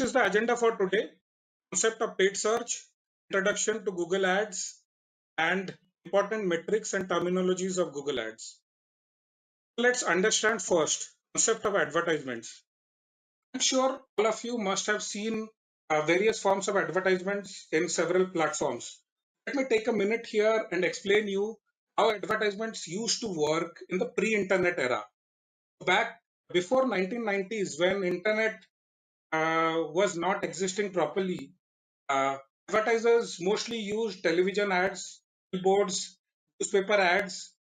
This is the agenda for today. Concept of paid search, introduction to Google Ads, and important metrics and terminologies of Google Ads. Let's understand first concept of advertisements. I'm sure all of you must have seen various forms of advertisements in several platforms. Let me take a minute here and explain you how advertisements used to work in the pre-internet era. Back before 1990s, when internet was not existing properly, uh, advertisers mostly used television ads, billboards, newspaper ads,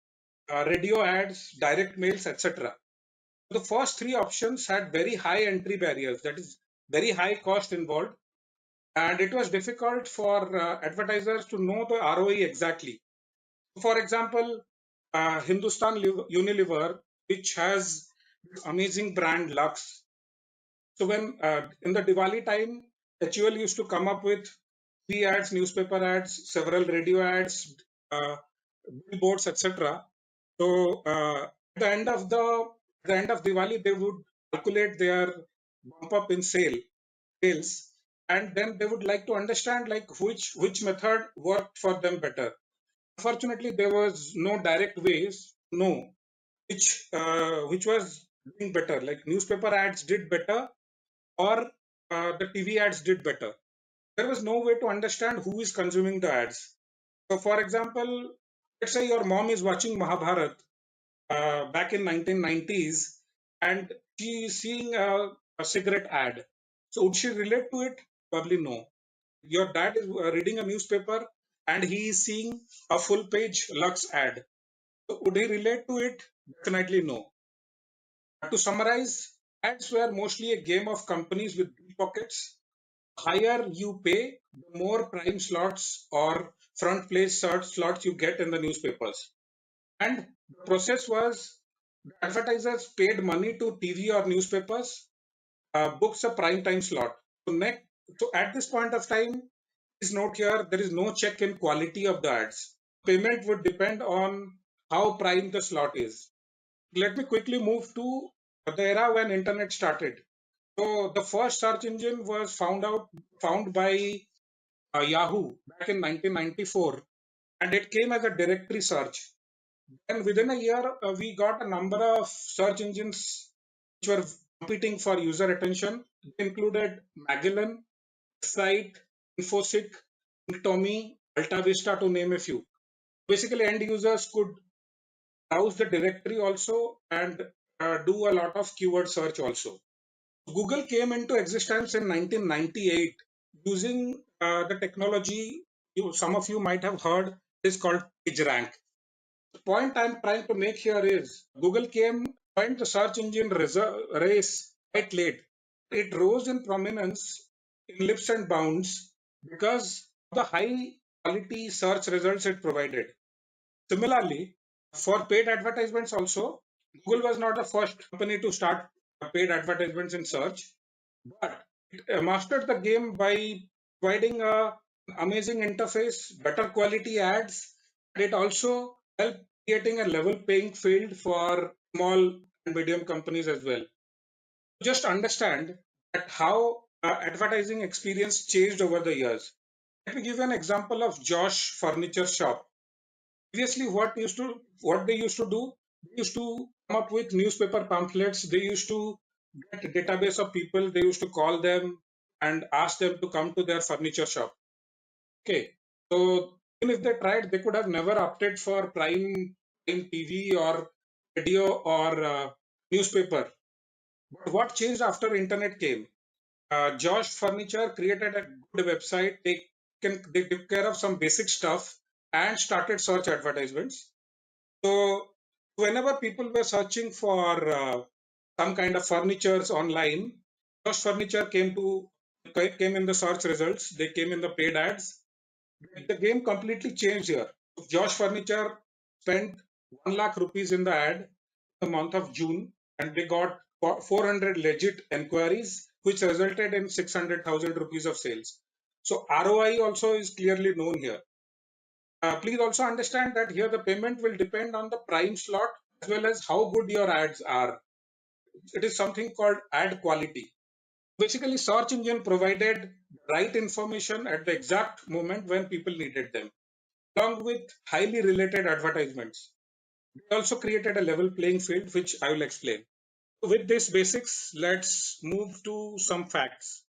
radio ads, direct mails, etc. The first three options had very high entry barriers, that is, very high cost involved, and it was difficult for advertisers to know the ROI exactly. For example, Hindustan Unilever, which has amazing brand Lux. So when in the Diwali time, HUL used to come up with TV ads, newspaper ads, several radio ads, uh, billboards, etc. So at the end of Diwali, they would calculate their bump up in sales, and then they would like to understand like which method worked for them better. Unfortunately, there was no direct ways to know which was doing better. Like newspaper ads did better, or the TV ads did better. There was no way to understand who is consuming the ads. So, for example, let's say your mom is watching Mahabharat back in 1990s, and she is seeing a cigarette ad. So, would she relate to it? Probably no. Your dad is reading a newspaper and he is seeing a full page Lux ad. So, would he relate to it? Definitely no. To summarize, ads were mostly a game of companies with deep pockets. Higher you pay, the more prime slots or front page search slots you get in the newspapers. And the process was the advertisers paid money to TV or newspapers, books a prime time slot. So at this point of time, please note here there is no check in quality of the ads. Payment would depend on how prime the slot is. Let me quickly move to the era when internet started. So the first search engine was found by Yahoo back in 1994, and it came as a directory search. And within a year, we got a number of search engines which were competing for user attention. They included Magellan, Site, Infosec, Tommy, Alta Vista, to name a few. Basically, end users could browse the directory also and do a lot of keyword search also. Google came into existence in 1998 using the technology some of you might have heard is called PageRank. The point I'm trying to make here is Google joined the search engine race quite late. It rose in prominence in leaps and bounds because of the high quality search results it provided. Similarly, for paid advertisements also, Google was not the first company to start paid advertisements in search, but it mastered the game by providing a amazing interface, better quality ads, and it also helped creating a level playing field for small and medium companies as well. Just understand that how advertising experience changed over the years. Let me give you an example of Josh Furniture Shop. Previously, what they used to do, they used to come up with newspaper pamphlets. They used to get a database of people. They used to call them and ask them to come to their furniture shop. Okay, so even if they tried, they could have never opted for prime TV or radio or newspaper. But what changed after internet came? Josh Furniture created a good website. They took care of some basic stuff and started search advertisements. So whenever people were searching for some kind of furnitures online, Josh Furniture came in the search results. They came in the paid ads. The game completely changed here. Josh Furniture spent 1 lakh rupees in the ad in the month of June, and they got 400 legit enquiries, which resulted in 600,000 rupees of sales. So ROI also is clearly known here. Please also understand that here the payment will depend on the prime slot as well as how good your ads are. It is something called ad quality. Basically, search engine provided the right information at the exact moment when people needed them, along with highly related advertisements. They also created a level playing field, which I will explain. With this basics, let's move to some facts.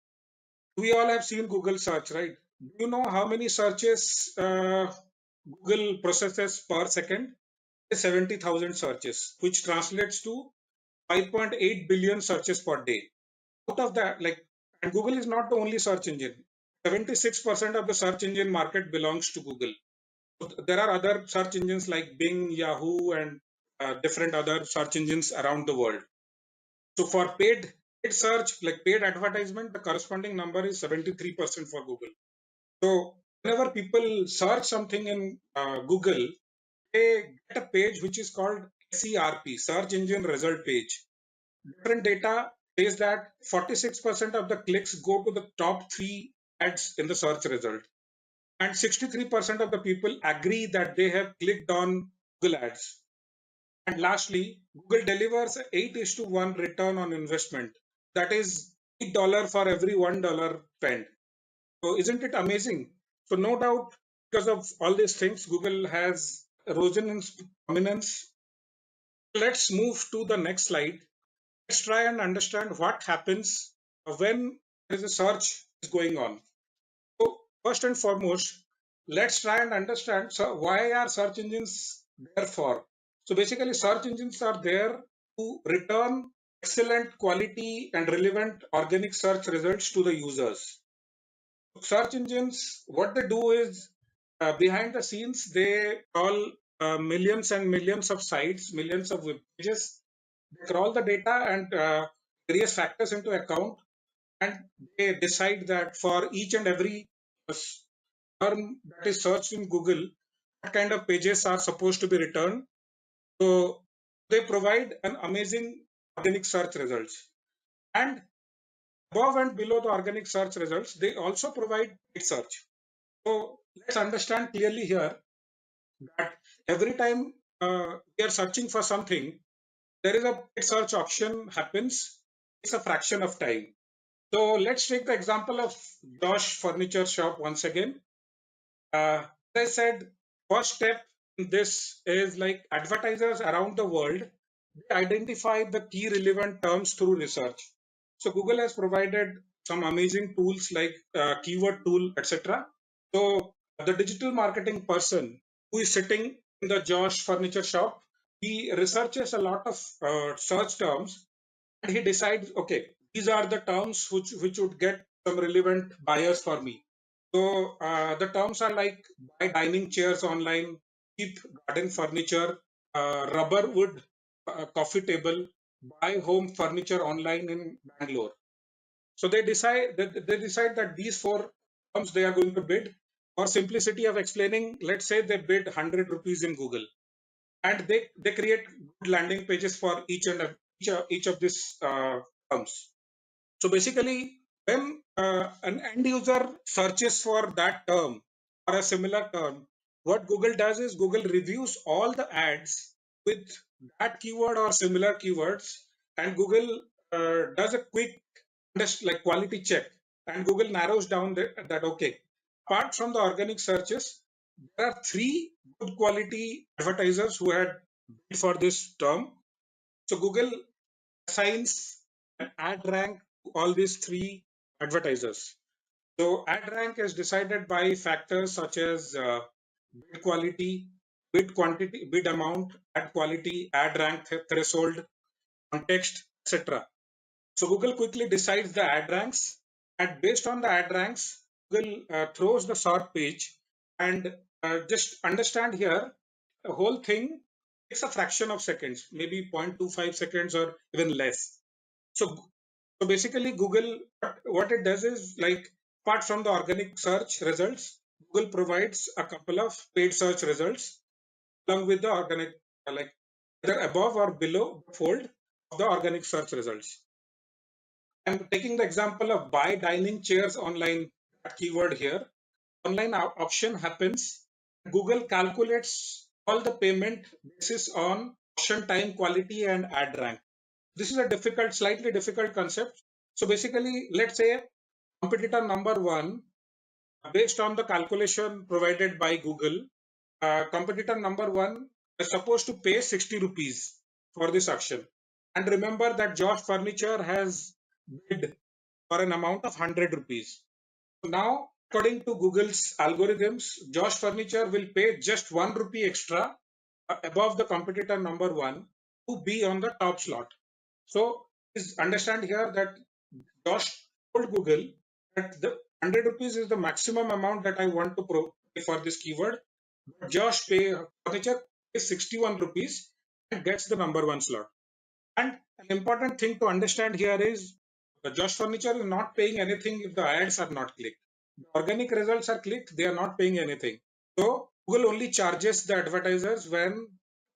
We all have seen Google search, right? Do you know how many searches Google processes per second? 70,000 searches, which translates to 5.8 billion searches per day. Out of that, and Google is not the only search engine. 76% of the search engine market belongs to Google. So there are other search engines like Bing, Yahoo, and different other search engines around the world. So for paid search, like paid advertisement, the corresponding number is 73% for Google. So whenever people search something in Google, they get a page which is called SERP, Search Engine Result Page. Different data says that 46% of the clicks go to the top three ads in the search result. And 63% of the people agree that they have clicked on Google Ads. And lastly, Google delivers 8 is to 1 return on investment. That is $8 for every $1 spent. So isn't it amazing? So no doubt, because of all these things, Google has risen in prominence. Let's move to the next slide. Let's try and understand what happens when there is a search is going on. So first and foremost, let's try and understand, so why are search engines there for? So basically, search engines are there to return excellent quality and relevant organic search results to the users. Search engines, what they do is behind the scenes, they crawl millions and millions of sites, millions of web pages. They crawl the data and various factors into account, and they decide that for each and every term that is searched in Google, what kind of pages are supposed to be returned. So they provide an amazing organic search results. And above and below the organic search results, they also provide paid search. So let's understand clearly here that every time we are searching for something, there is a paid search option happens. It's a fraction of time. So let's take the example of Josh Furniture Shop once again. As I said, first step in this is like advertisers around the world, they identify the key relevant terms through research. So Google has provided some amazing tools like keyword tool, etc. So the digital marketing person who is sitting in the Josh Furniture Shop, he researches a lot of search terms, and he decides, okay, these are the terms which would get some relevant buyers for me. So the terms are like buy dining chairs online, cheap garden furniture, rubber wood coffee table, buy home furniture online in Bangalore. So they decide that these four terms they are going to bid. For simplicity of explaining, let's say they bid 100 rupees in Google, and they create good landing pages for each of these terms. So basically, when an end user searches for that term or a similar term, what Google does is Google reviews all the ads with that keyword or similar keywords, and Google does a quick just like quality check, and Google narrows down that okay, apart from the organic searches, there are three good quality advertisers who had bid for this term. So Google assigns an ad rank to all these three advertisers. So ad rank is decided by factors such as bid quality, bid quantity, bid amount, ad quality, ad rank threshold, context, etc. So Google quickly decides the ad ranks, and based on the ad ranks, Google throws the sort page, and just understand here, the whole thing takes a fraction of seconds, maybe 0.25 seconds or even less. So so basically, Google, what it does is like apart from the organic search results, Google provides a couple of paid search results along with the organic, like either above or below the fold of the organic search results. I'm taking the example of buy dining chairs online, that keyword here. Online option happens. Google calculates all the payment basis on option time, quality, and ad rank. This is a difficult, slightly difficult concept. So basically, let's say competitor number one, based on the calculation provided by Google, competitor number one is supposed to pay 60 rupees for this auction. And remember that Josh Furniture has bid for an amount of 100 rupees. So now, according to Google's algorithms, Josh Furniture will pay just 1 rupee extra above the competitor number one to be on the top slot. So please understand here that Josh told Google that the 100 rupees is the maximum amount that I want to pay for this keyword. But Josh Furniture pays 61 rupees and gets the number one slot. And an important thing to understand here is Josh Furniture is not paying anything if the ads are not clicked. The organic results are clicked, they are not paying anything. So Google only charges the advertisers when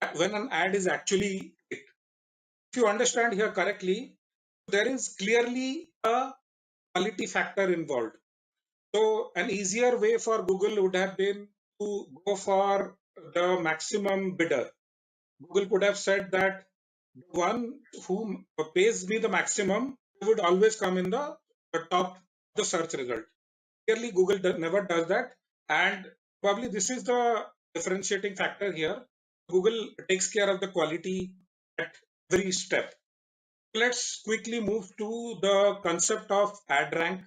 an ad is actually clicked. If you understand here correctly, there is clearly a quality factor involved. So an easier way for Google would have been to go for the maximum bidder. Google could have said that the one who pays me the maximum would always come in the top of the search result. Clearly, Google never does that, and probably this is the differentiating factor here. Google takes care of the quality at every step. Let's quickly move to the concept of ad rank.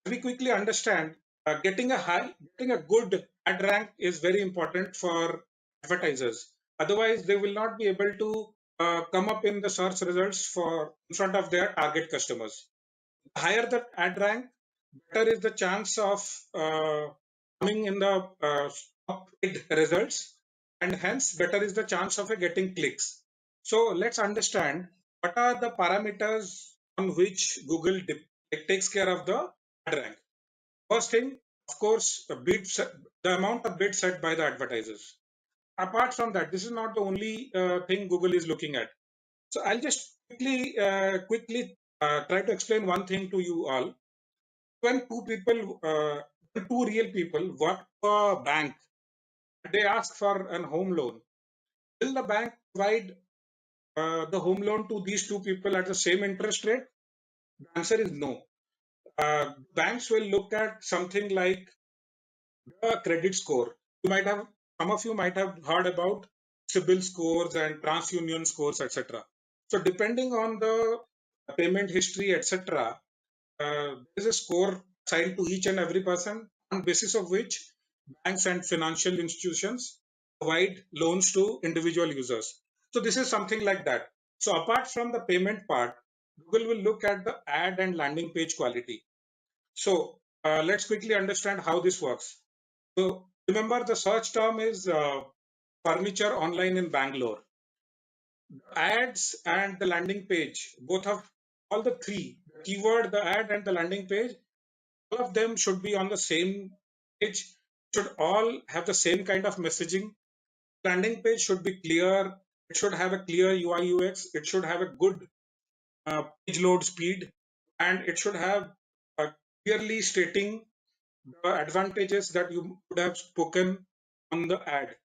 We quickly understand getting a good ad rank is very important for advertisers. Otherwise, they will not be able to come up in the search results for in front of their target customers. The higher the ad rank, better is the chance of coming in the top paid results, and hence better is the chance of getting clicks. So let's understand what are the parameters on which Google takes care of the ad rank. First thing, of course, the amount of bids set by the advertisers. Apart from that, this is not the only thing Google is looking at. So I'll just quickly try to explain one thing to you all. When two real people work for a bank, they ask for an home loan. Will the bank provide the home loan to these two people at the same interest rate? The answer is no. Banks will look at something like the credit score. Some of you might have heard about CIBIL scores and TransUnion scores, etc. So depending on the payment history, etc., there is a score assigned to each and every person on basis of which banks and financial institutions provide loans to individual users. So this is something like that. So apart from the payment part, Google will look at the ad and landing page quality. So let's quickly understand how this works. So remember the search term is furniture online in Bangalore. Ads and the landing page, both of all the three, the keyword, the ad and the landing page, all of them should be on the same page, should all have the same kind of messaging. Landing page should be clear, it should have a clear UI UX, it should have a good page load speed, and it should have clearly stating the advantages that you would have spoken on the ad.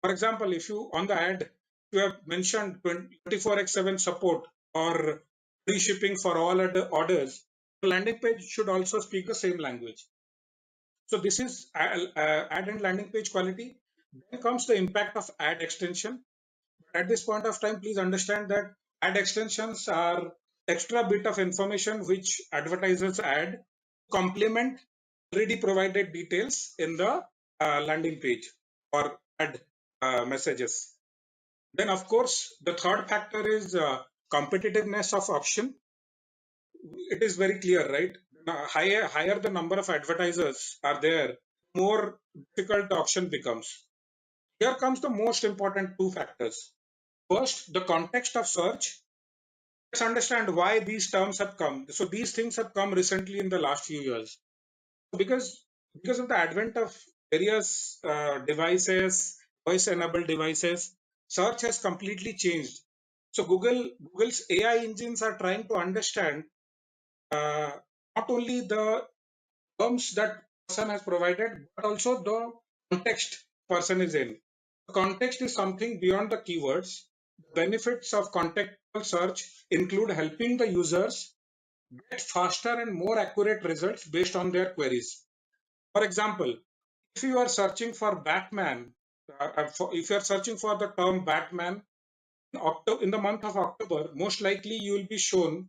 For example, if you on the ad you have mentioned 24x7 support or free shipping for all orders, the landing page should also speak the same language. So this is ad and landing page quality. Then comes the impact of ad extension. At this point of time, please understand that ad extensions are extra bit of information which advertisers add to complement already provided details in the landing page or ad messages. Then, of course, the third factor is competitiveness of option. It is very clear, right? Higher the number of advertisers are there, more difficult the option becomes. Here comes the most important two factors. First, the context of search. Let's understand why these terms have come. So these things have come recently in the last few years. Because of the advent of various devices, voice-enabled devices, search has completely changed. So Google's AI engines are trying to understand uh, not only the terms that person has provided, but also the context person is in. The context is something beyond the keywords. The benefits of contextual search include helping the users get faster and more accurate results based on their queries. For example, if you are searching for Batman, if you are searching for the term Batman in the month of October, most likely you will be shown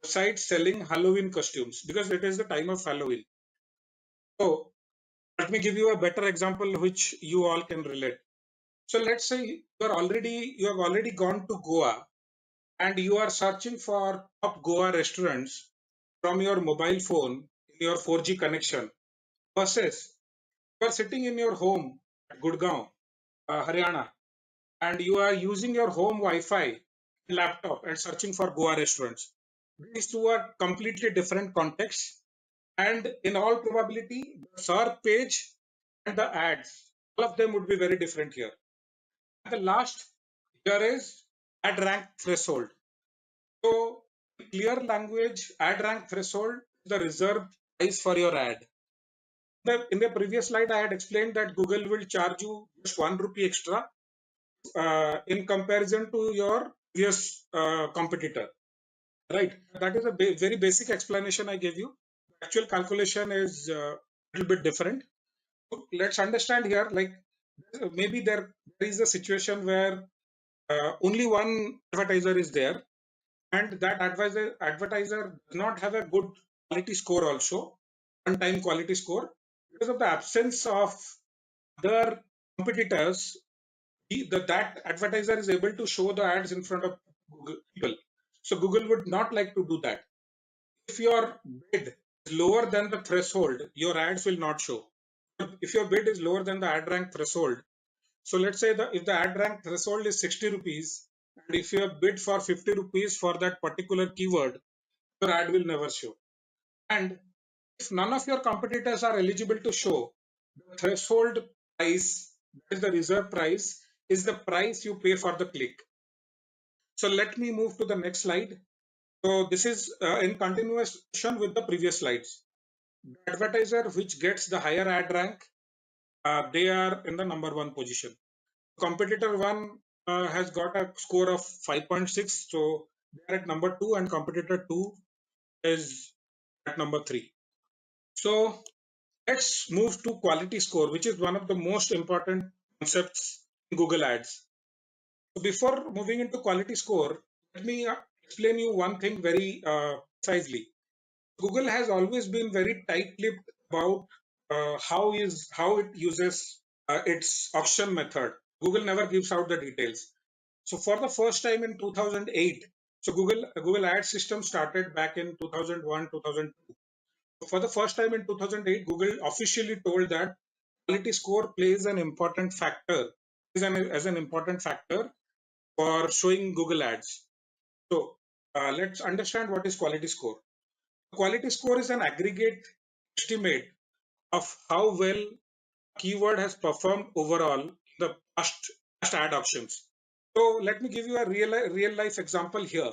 websites selling Halloween costumes because it is the time of Halloween. So let me give you a better example which you all can relate. So let's say you have already gone to Goa and you are searching for top Goa restaurants from your mobile phone in your 4G connection versus you are sitting in your home at Gurgaon, Haryana, and you are using your home Wi-Fi laptop and searching for Goa restaurants. These two are completely different contexts, and in all probability, the search page and the ads, all of them would be very different here. And the last here is ad rank threshold. So, clear language, ad rank threshold is the reserved price for your ad. In the previous slide, I had explained that Google will charge you just 1 rupee extra in comparison to your previous competitor, right? That is a very basic explanation I gave you. The actual calculation is a little bit different. So let's understand here, like maybe there is a situation where only one advertiser is there, and that advertiser does not have a good quality score also, one-time quality score, because of the absence of other competitors. That advertiser is able to show the ads in front of Google people. So Google would not like to do that. If your bid is lower than the threshold, your ads will not show. If your bid is lower than the ad rank threshold, so let's say if the ad rank threshold is 60 rupees, and if you have bid for 50 rupees for that particular keyword, your ad will never show. And if none of your competitors are eligible to show, the threshold price, that is the reserve price, is the price you pay for the click. So let me move to the next slide. So this is in continuation with the previous slides. The advertiser which gets the higher ad rank, they are in the number one position. Competitor one has got a score of 5.6, so they're at number two, and competitor two is at number three. So let's move to quality score, which is one of the most important concepts in Google Ads. So before moving into quality score, let me explain you one thing very precisely. Google has always been very tight-lipped about how it uses its auction method. Google never gives out the details. So for the first time in 2008, so Google Ad system started back in 2001, 2002. For the first time in 2008, Google officially told that quality score plays an important factor, as an important factor for showing Google Ads. So let's understand what is quality score. Quality score is an aggregate estimate of how well a keyword has performed overall in the past ad auctions. So let me give you a real life example here.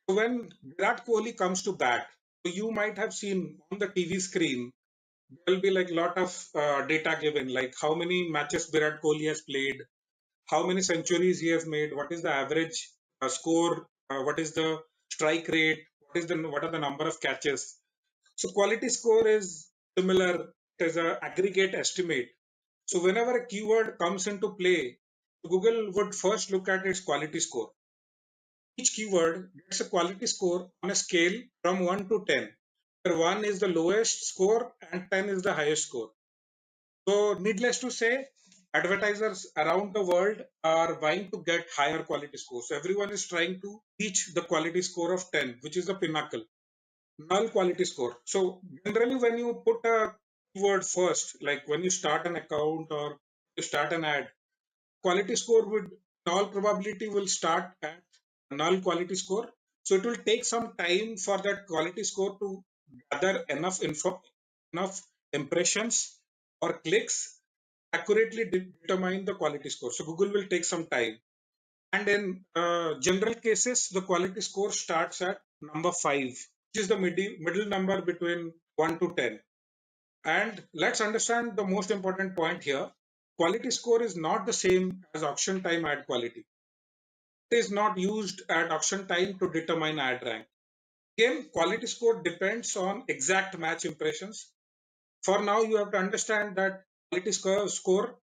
So when Virat Kohli comes to bat, so you might have seen on the TV screen, there will be like a lot of data given, like how many matches Virat Kohli has played, how many centuries he has made, what is the average score, what is the strike rate, what are the number of catches. So quality score is similar as an aggregate estimate. So whenever a keyword comes into play, Google would first look at its quality score. Each keyword gets a quality score on a scale from 1 to 10, where 1 is the lowest score and 10 is the highest score. So needless to say, advertisers around the world are vying to get higher quality scores. So everyone is trying to reach the quality score of 10, which is the pinnacle. Null quality score. So generally when you put a keyword first, like when you start an account or you start an ad, quality score would in all probability will start at null quality score. So it will take some time for that quality score to gather enough enough impressions or clicks accurately determine the quality score. So Google will take some time. And in general cases, the quality score starts at number 5, which is the middle number between 1 to 10. And let's understand the most important point here. Quality score is not the same as auction time ad quality. It is not used at auction time to determine ad rank. Again, quality score depends on exact match impressions. For now, you have to understand that quality score,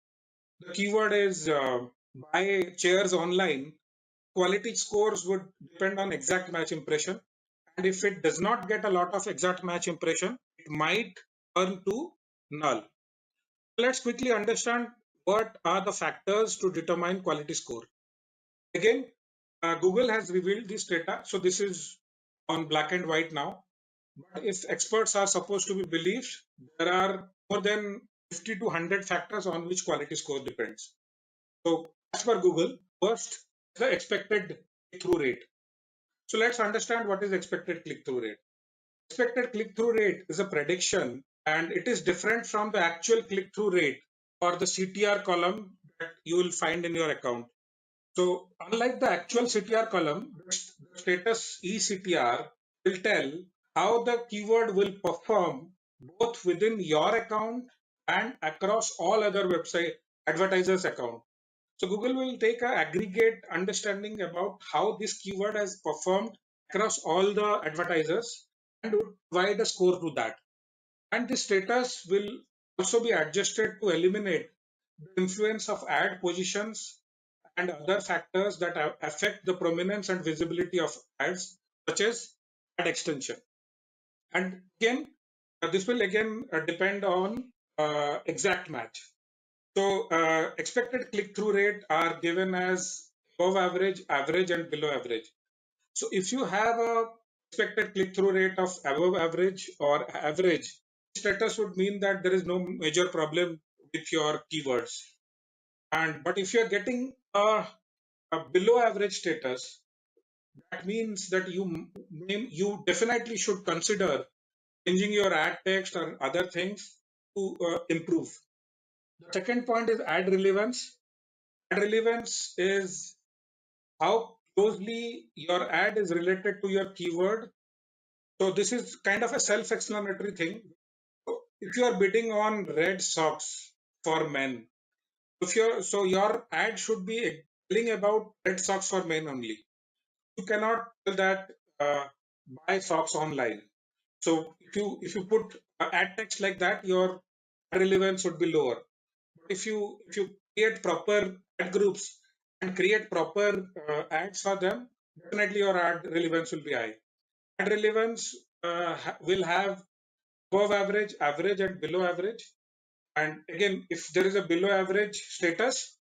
the keyword is buy chairs online. Quality scores would depend on exact match impression. And if it does not get a lot of exact match impression, it might turn to null. Let's quickly understand what are the factors to determine quality score. Again, Google has revealed this data. So this is on black and white now. But if experts are supposed to be believed, there are more than 50 to 100 factors on which quality score depends. So as per Google, first, the expected click-through rate. So let's understand what is expected click-through rate. Expected click-through rate is a prediction and it is different from the actual click-through rate or the CTR column that you will find in your account. So unlike the actual CTR column, the status eCTR will tell how the keyword will perform both within your account and across all other website advertisers' account. So Google will take an aggregate understanding about how this keyword has performed across all the advertisers and would provide a score to that. And this status will also be adjusted to eliminate the influence of ad positions and other factors that affect the prominence and visibility of ads, such as ad extension. And again, this will again depend on exact match. So expected click-through rate are given as above average, average, and below average. So if you have a expected click-through rate of above average or average, status would mean that there is no major problem with your keywords. And but if you are getting a below average status, that means that you definitely should consider changing your ad text or other things to improve. The second point is ad relevance. Ad relevance is how closely your ad is related to your keyword. So this is kind of a self-explanatory thing. So if you are bidding on red socks for men, if your ad should be telling about red socks for men only. You cannot tell that buy socks online. So if you put ad text like that, your relevance would be lower. But if you create proper ad groups and create proper ads for them, definitely your ad relevance will be high. Ad relevance will have above average, average, and below average. And again, if there is a below average status,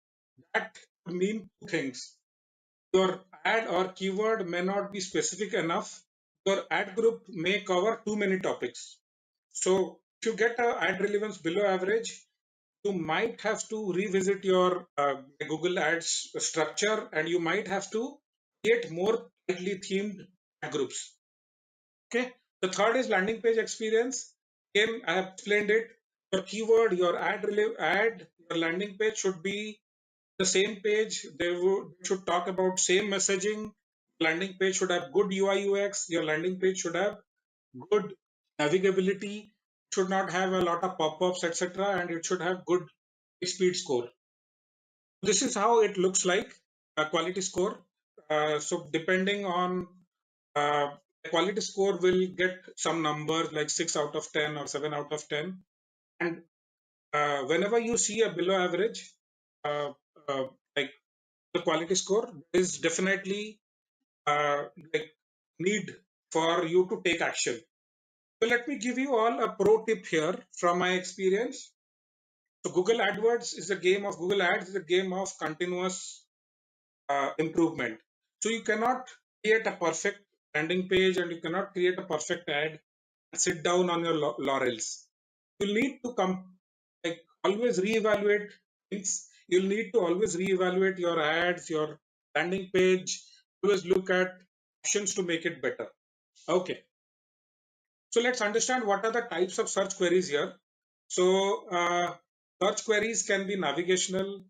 that could mean two things. Your ad or keyword may not be specific enough. Your ad group may cover too many topics. So if you get a ad relevance below average, you might have to revisit your Google Ads structure and you might have to create more tightly themed ad groups. Okay. The third is landing page experience. Again, I have explained it. Your keyword, your your landing page should be the same page. Should talk about same messaging. Landing page should have good UI UX. Your landing page should have good navigability. Should not have a lot of pop-ups, etc. And it should have good speed score. This is how it looks like a quality score. So depending on uh, quality score will get some numbers like 6 out of 10 or 7 out of 10. And whenever you see a below average, uh, uh, like the quality score is definitely like need for you to take action. So let me give you all a pro tip here from my experience. So Google Ads is a game of continuous improvement. So you cannot create a perfect landing page and you cannot create a perfect ad and sit down on your laurels. You need to like always reevaluate things. You'll need to always reevaluate your ads, your landing page. Always look at options to make it better. Okay. So let's understand what are the types of search queries here. So search queries can be navigational,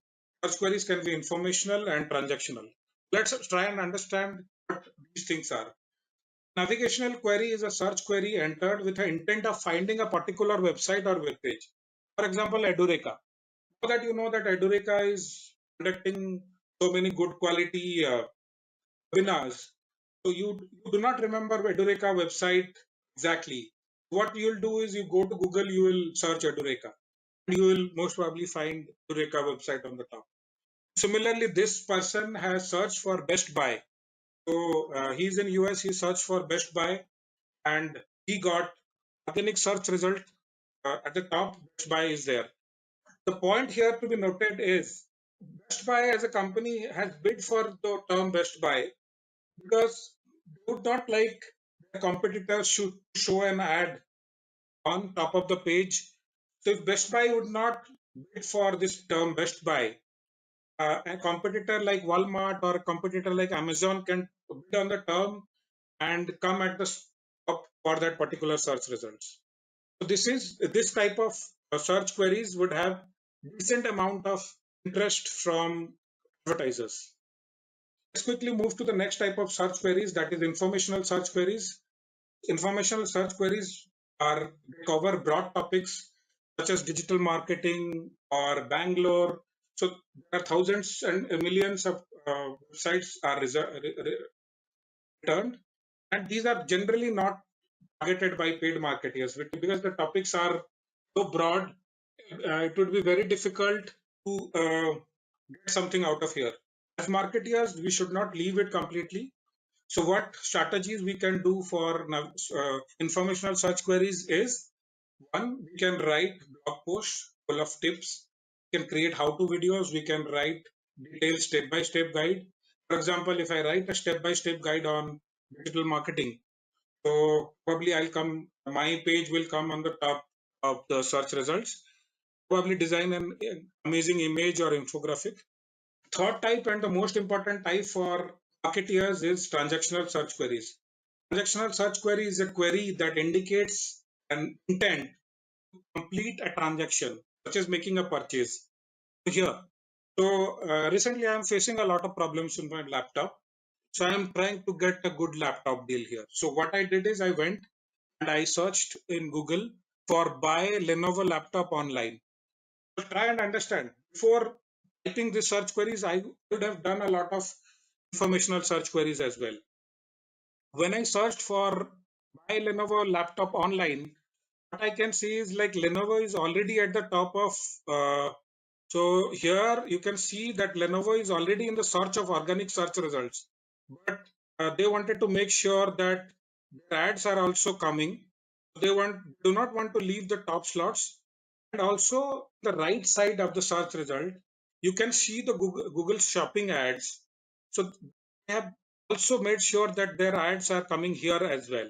search queries can be informational and transactional. Let's try and understand what these things are. Navigational query is a search query entered with the intent of finding a particular website or web page. For example, Edureka. Now that you know that Edureka is conducting so many good quality webinars, So you do not remember Edureka website exactly. What you'll do is you go to Google, you will search Edureka. You will most probably find Edureka website on the top. Similarly, this person has searched for Best Buy. So he's in US, he searched for Best Buy and he got organic search result at the top. Best Buy is there. The point here to be noted is Best Buy as a company has bid for the term Best Buy because they would not like the competitors should show an ad on top of the page. So if Best Buy would not bid for this term Best Buy, a competitor like Walmart or a competitor like Amazon can bid on the term and come at the top for that particular search results. So this type of search queries would have decent amount of interest from advertisers. Let's quickly move to the next type of search queries, that is informational search queries. Informational search queries are cover broad topics such as digital marketing or Bangalore. So there are thousands and millions of websites are returned, and these are generally not targeted by paid marketers because the topics are so broad. It would be very difficult to get something out of here. As marketers, we should not leave it completely. So what strategies we can do for informational search queries is, one, we can write blog posts full of tips. We can create how-to videos. We can write detailed step-by-step guide. For example, if I write a step-by-step guide on digital marketing, so probably my page will come on the top of the search results. Probably design an amazing image or infographic. Third type and the most important type for marketeers is transactional search queries. Transactional search query is a query that indicates an intent to complete a transaction, such as making a purchase. Here, so recently I am facing a lot of problems in my laptop. So I am trying to get a good laptop deal here. So what I did is I went and I searched in Google for buy Lenovo laptop online. So try and understand. Before typing the search queries, I would have done a lot of informational search queries as well. When I searched for buy Lenovo laptop online, what I can see is like Lenovo is already at the top of. So here you can see that Lenovo is already in the search of organic search results, but they wanted to make sure that their ads are also coming. They do not want to leave the top slots, and also the right side of the search result, you can see the Google shopping ads. So they have also made sure that their ads are coming here as well.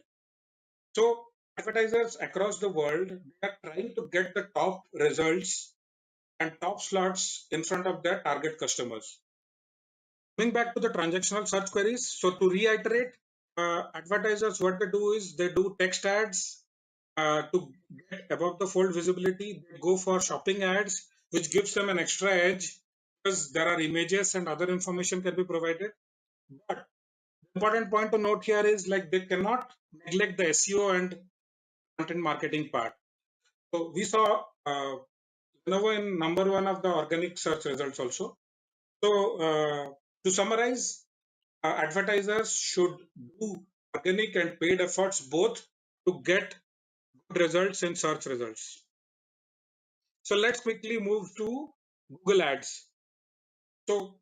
So advertisers across the world, they are trying to get the top results and top slots in front of their target customers. Coming back to the transactional search queries, so to reiterate, advertisers, what they do is they do text ads to get above the fold visibility. They go for shopping ads, which gives them an extra edge because there are images and other information can be provided. But the important point to note here is like they cannot neglect the SEO and content marketing part. So we saw Lenovo in number one of the organic search results also. So to summarize, advertisers should do organic and paid efforts both to get good results in search results. So let's quickly move to Google Ads. So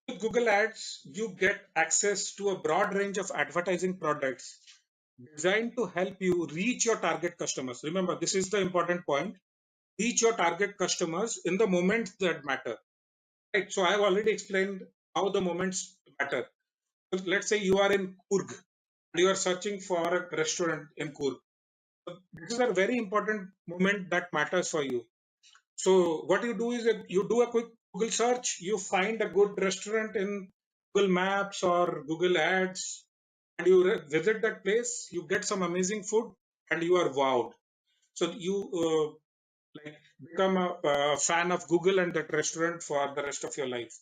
with Google Ads, you get access to a broad range of advertising products designed to help you reach your target customers. Remember, this is the important point. Reach your target customers in the moments that matter. Right. So I've already explained how the moments matter. So let's say you are in Coorg and you are searching for a restaurant in Coorg. This is a very important moment that matters for you. So what you do is that you do a quick Google search, you find a good restaurant in Google Maps or Google Ads, and you visit that place. You get some amazing food, and you are wowed. So you like become a fan of Google and that restaurant for the rest of your life.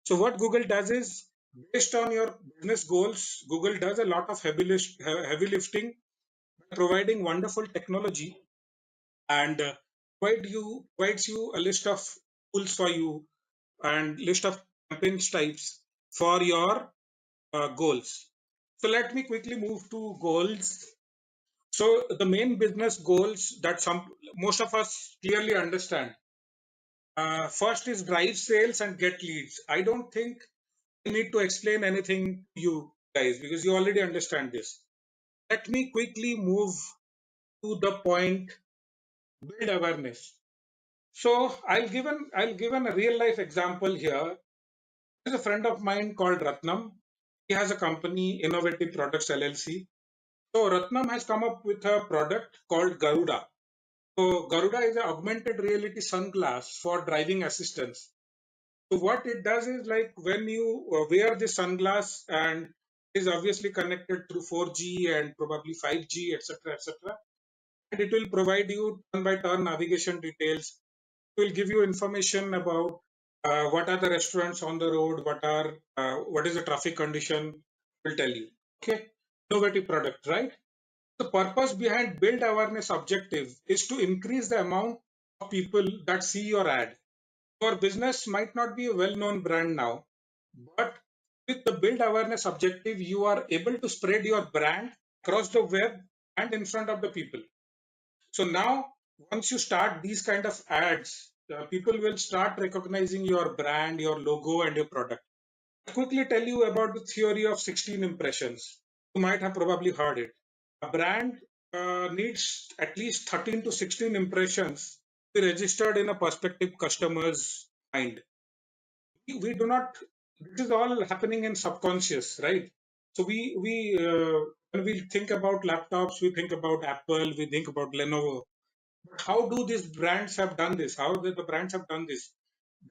So what Google does is, based on your business goals, Google does a lot of heavy lifting, providing wonderful technology and provides you a list of tools for you and list of campaign types for your goals. So let me quickly move to goals. So the main business goals that most of us clearly understand. First is drive sales and get leads. I don't think I need to explain anything to you guys because you already understand this. Let me quickly move to the point, build awareness. So I'll give a real life example here. There's a friend of mine called Ratnam. He has a company, Innovative Products LLC. So Ratnam has come up with a product called Garuda. So Garuda is an augmented reality sunglass for driving assistance. So what it does is like when you wear the sunglass and is obviously connected through 4G and probably 5G, etc., etc., and it will provide you turn by turn navigation details. It will give you information about what are the restaurants on the road, what is the traffic condition. It will tell you. Okay, innovative product, right? The purpose behind build awareness objective is to increase the amount of people that see your ad. Your business might not be a well-known brand now, but with the build awareness objective, you are able to spread your brand across the web and in front of the people. So now, once you start these kind of ads, people will start recognizing your brand, your logo, and your product. I'll quickly tell you about the theory of 16 impressions. You might have probably heard it. A brand needs at least 13 to 16 impressions to be registered in a prospective customer's mind. We do not, this is all happening in subconscious, right? So we when we think about laptops, we think about Apple, we think about Lenovo. But how do these brands have done this? How do the brands have done this?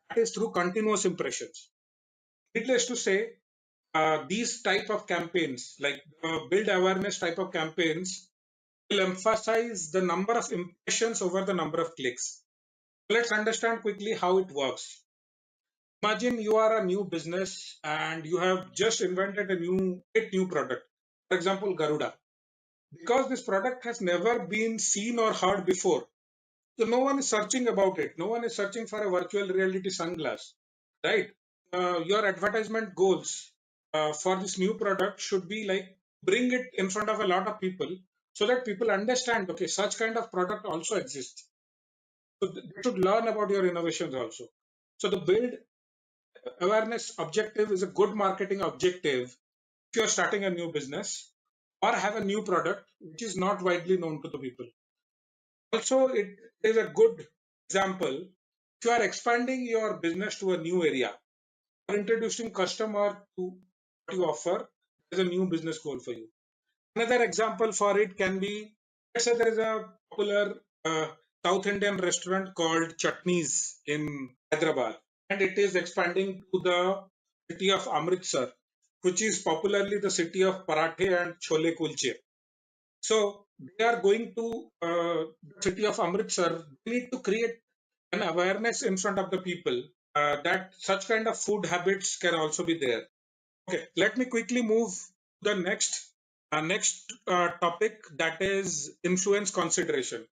That is through continuous impressions. Needless to say, these type of campaigns, like build awareness type of campaigns, will emphasize the number of impressions over the number of clicks. Let's understand quickly how it works. Imagine you are a new business and you have just invented a new product. For example, Garuda. Because this product has never been seen or heard before, so no one is searching about it. No one is searching for a virtual reality sunglass, right? Your advertisement goals for this new product should be like bring it in front of a lot of people so that people understand, okay, such kind of product also exists. So they should learn about your innovations also. So the build awareness objective is a good marketing objective if you're starting a new business or have a new product which is not widely known to the people. Also, it is a good example if you are expanding your business to a new area or introducing customer to what you offer. There's a new business goal for you. Another example for it can be, let's say there is a popular South Indian restaurant called Chutneys in Hyderabad, and it is expanding to the city of Amritsar, which is popularly the city of parathe and chole kulche. So they are going to the city of Amritsar. They need to create an awareness in front of the people that such kind of food habits can also be there. Okay, let me quickly move to the next topic, that is influence consideration.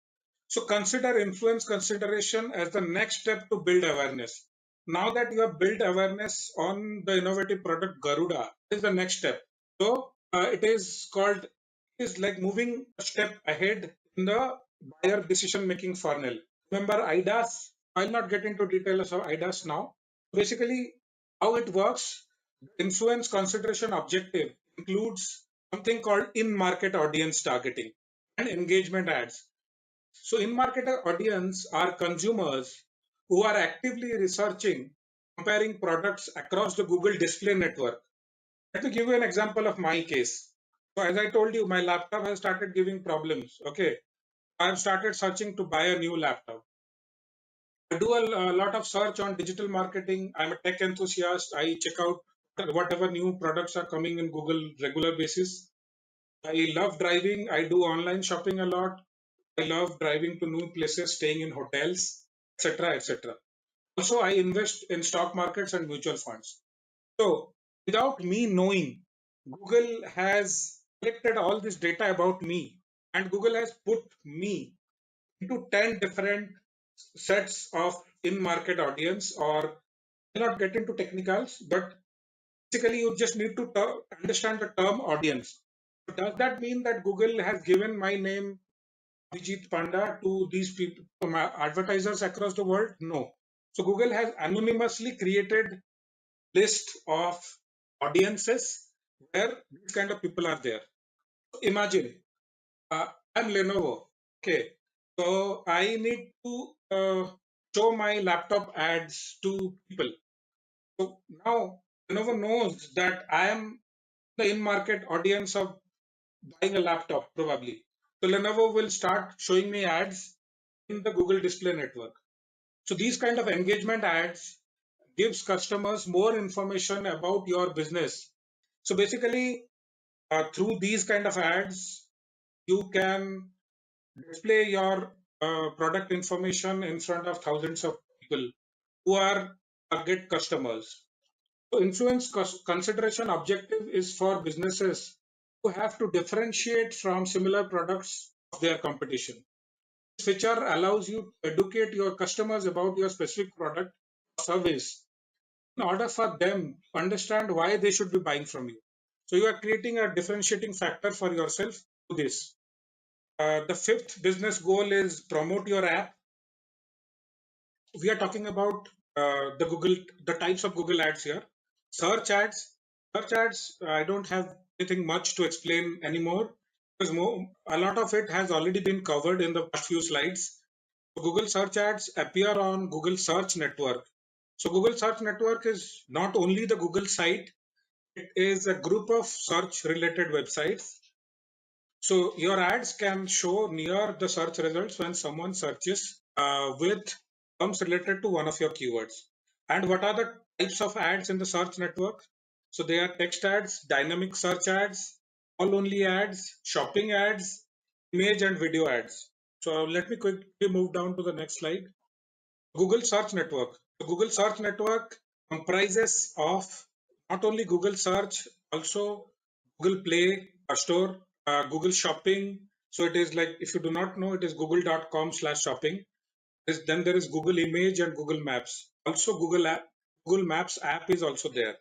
So consider influence consideration as the next step to build awareness. Now that you have built awareness on the innovative product Garuda, is the next step. So it is called, it is like moving a step ahead in the buyer decision making funnel. Remember IDAS? I'll not get into details of IDAS now. Basically, how it works, influence consideration objective includes something called in-market audience targeting and engagement ads. So in-market audience are consumers who are actively researching, comparing products across the Google display network. Let me give you an example of my case. So as I told you, my laptop has started giving problems. Okay. I've started searching to buy a new laptop. I do a lot of search on digital marketing. I'm a tech enthusiast. I check out whatever new products are coming in Google regular basis. I love driving. I do online shopping a lot. I love driving to new places, staying in hotels, etc., etc. Also, I invest in stock markets and mutual funds. So, without me knowing, Google has collected all this data about me, and Google has put me into 10 different sets of in market audience, or I'll not get into technicals, but Basically, you just need to understand the term audience. So does that mean that Google has given my name, Abhijit Panda, to these people, to my advertisers across the world? No. So Google has anonymously created list of audiences where these kind of people are there. Imagine I'm Lenovo. Okay, so I need to show my laptop ads to people. So now Lenovo knows that I am the in-market audience of buying a laptop probably. So Lenovo will start showing me ads in the Google Display Network. So these kind of engagement ads gives customers more information about your business. So basically, through these kind of ads, you can display your product information in front of thousands of people who are target customers. So influence consideration objective is for businesses who have to differentiate from similar products of their competition. This feature allows you to educate your customers about your specific product or service in order for them to understand why they should be buying from you. So you are creating a differentiating factor for yourself to this. The fifth business goal is promote your app. We are talking about the types of Google ads here. Search ads. Search ads, I don't have anything much to explain anymore because a lot of it has already been covered in the past few slides. Google search ads appear on Google Search Network. So Google Search Network is not only the Google site, it is a group of search related websites. So your ads can show near the search results when someone searches with terms related to one of your keywords. And what are the types of ads in the search network? So they are text ads, dynamic search ads, all only ads, shopping ads, image and video ads. So let me quickly move down to the next slide. Google Search Network. The Google Search Network comprises of not only Google Search, also Google Play Store, Google Shopping. So it is like, if you do not know, it is google.com/shopping. Then there is Google Image and Google Maps. Also Google Maps app is also there.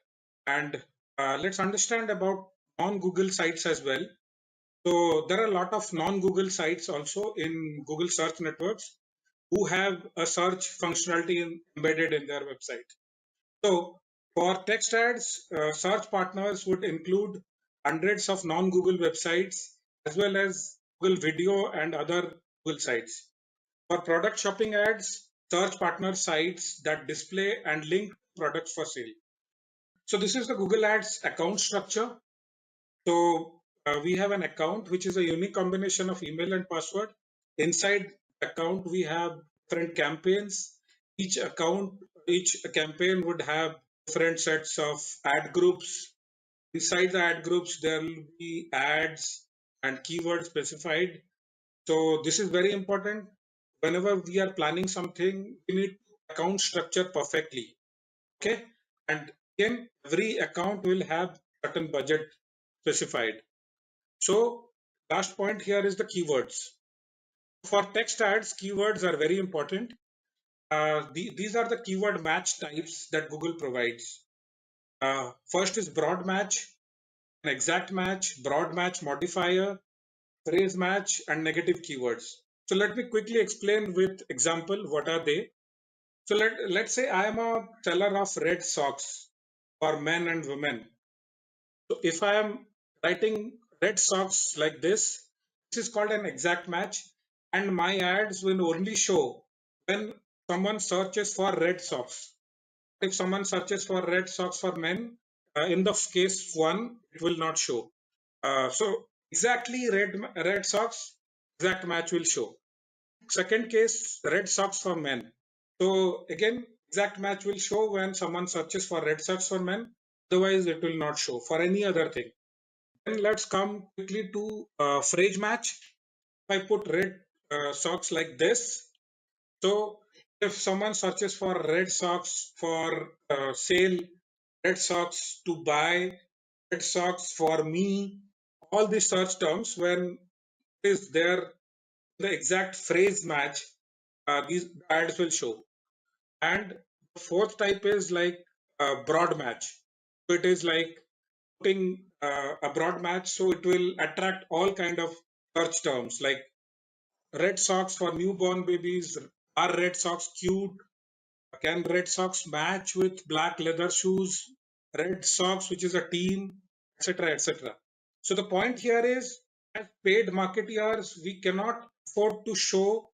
And let's understand about non-Google sites as well. So there are a lot of non-Google sites also in Google search networks who have a search functionality embedded in their website. So for text ads, search partners would include hundreds of non-Google websites as well as Google Video and other Google sites. For product shopping ads, search partner sites that display and link products for sale. So this is the Google Ads account structure. So we have an account which is a unique combination of email and password. Inside the account, we have different campaigns. Each campaign would have different sets of ad groups. Inside the ad groups, there will be ads and keywords specified. So this is very important. Whenever we are planning something, we need account structure perfectly. Okay. And again, every account will have certain budget specified. So last point here is the keywords. For text ads, keywords are very important. These are the keyword match types that Google provides. First is broad match, an exact match, broad match modifier, phrase match, and negative keywords. So let me quickly explain with example what are they. So let's say I am a seller of red socks for men and women. So if I am writing red socks like this is called an exact match, and my ads will only show when someone searches for red socks. If someone searches for red socks for men, in the case one, it will not show. So exactly red socks, exact match will show. Second case, red socks for men. So again, exact match will show when someone searches for red socks for men. Otherwise, it will not show for any other thing. Then let's come quickly to phrase match. If I put red socks like this, so if someone searches for red socks for sale, red socks to buy, red socks for me, all these search terms, when is there the exact phrase match, these ads will show. And the fourth type is like broad match. So it is like putting a broad match, so it will attract all kind of search terms like red socks for newborn babies. Are red socks cute? Can red socks match with black leather shoes? Red socks, which is a team, etc., etc. So the point here is, as paid marketeers, we cannot afford to show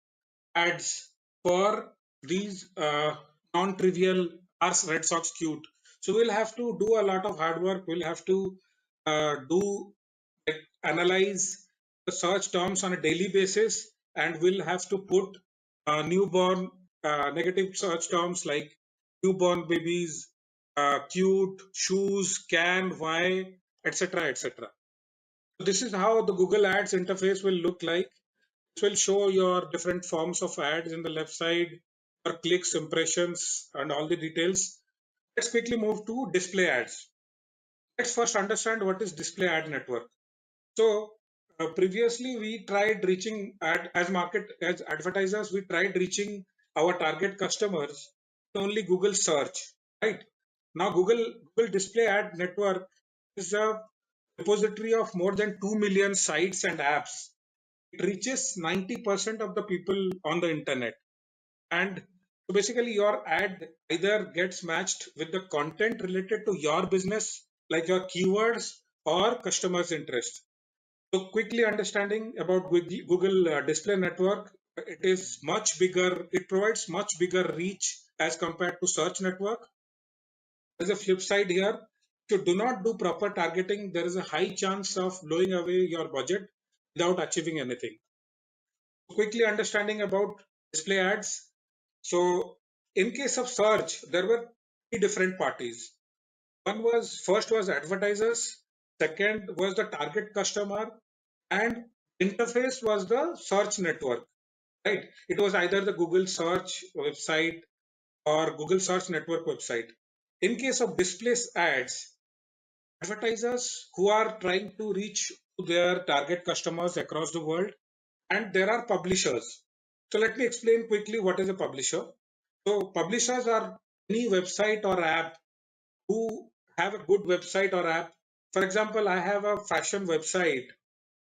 ads for these non-trivial "Are Red Sox cute?" So we'll have to do a lot of hard work. We'll have to do like analyze the search terms on a daily basis, and we'll have to put newborn negative search terms like newborn babies, cute, shoes, can, why, etc., etc. So this is how the Google Ads interface will look like. This will show your different forms of ads in the left side, your clicks, impressions, and all the details. Let's quickly move to display ads. Let's first understand what is display ad network. So previously we tried reaching as advertisers, we tried reaching our target customers with only Google search, right? Now Google Display Ad Network is a repository of more than 2 million sites and apps. It reaches 90% of the people on the internet. And so basically, your ad either gets matched with the content related to your business, like your keywords or customers' interest. So, quickly understanding about Google Display Network, it is much bigger, it provides much bigger reach as compared to Search Network. There's a flip side here. If you do not do proper targeting, there is a high chance of blowing away your budget without achieving anything. Quickly understanding about display ads. So in case of search, there were three different parties. First was advertisers, second was the target customer, and interface was the search network, right? It was either the Google search website or Google search network website. In case of display ads, advertisers who are trying to reach their target customers across the world, and there are publishers. So let me explain quickly what is a publisher. So publishers are any website or app who have a good website or app. For example, I have a fashion website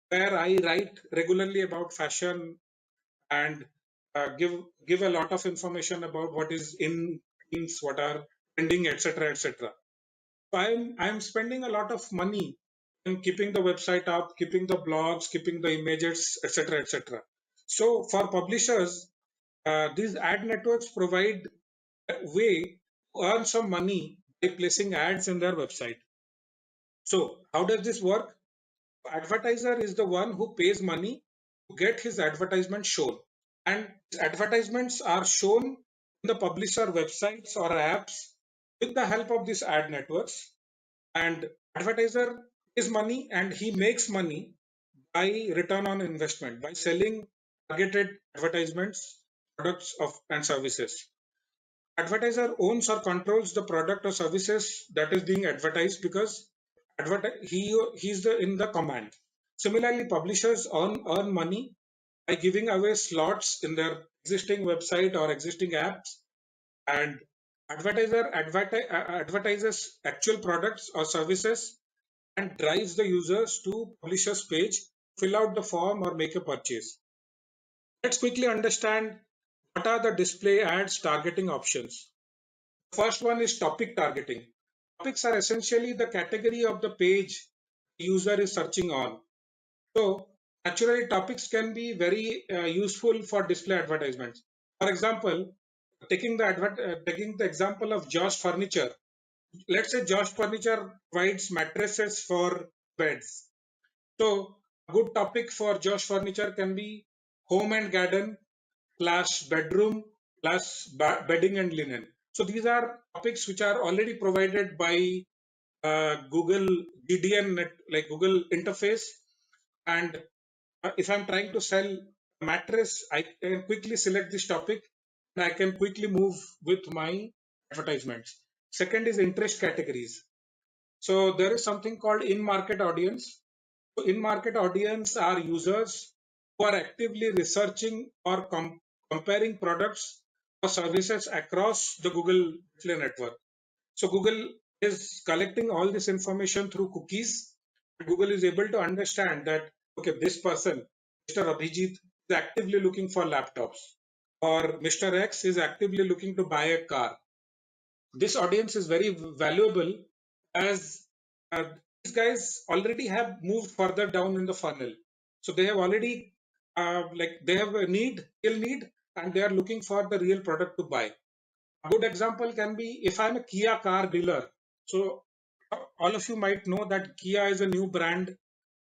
where I write regularly about fashion and give a lot of information about what is in things, what are trending, etc., etc. So I'm spending a lot of money in keeping the website up, keeping the blogs, keeping the images, etc., etc. So for publishers, these ad networks provide a way to earn some money by placing ads in their website. So how does this work? Advertiser is the one who pays money to get his advertisement shown, and advertisements are shown in the publisher websites or apps with the help of these ad networks. And advertiser is money, and he makes money by return on investment by selling targeted advertisements, products of and services. Advertiser owns or controls the product or services that is being advertised because he's in the command. Similarly, publishers earn money by giving away slots in their existing website or existing apps, and advertises actual products or services and drives the users to publisher's page, fill out the form or make a purchase. Let's quickly understand what are the display ads targeting options. First one is topic targeting. Topics are essentially the category of the page the user is searching on. So naturally topics can be very useful for display advertisements. For example, taking the example of Josh Furniture. Let's say Josh Furniture provides mattresses for beds. So a good topic for Josh Furniture can be home and garden plus bedroom plus bedding and linen. So these are topics which are already provided by Google GDN net, like Google interface. And if I'm trying to sell a mattress, I can quickly select this topic and I can quickly move with my advertisements. Second is interest categories. So there is something called in-market audience. So in-market audience are users who are actively researching or comparing products or services across the Google Display Network. So Google is collecting all this information through cookies. Google is able to understand that, okay, this person, Mr. Abhijit, is actively looking for laptops, or Mr. X is actively looking to buy a car. This audience is very valuable, as uh, these guys already have moved further down in the funnel. So they have already, like, they have a need, real need, and they are looking for the real product to buy. A good example can be if I'm a Kia car dealer. So all of you might know that Kia is a new brand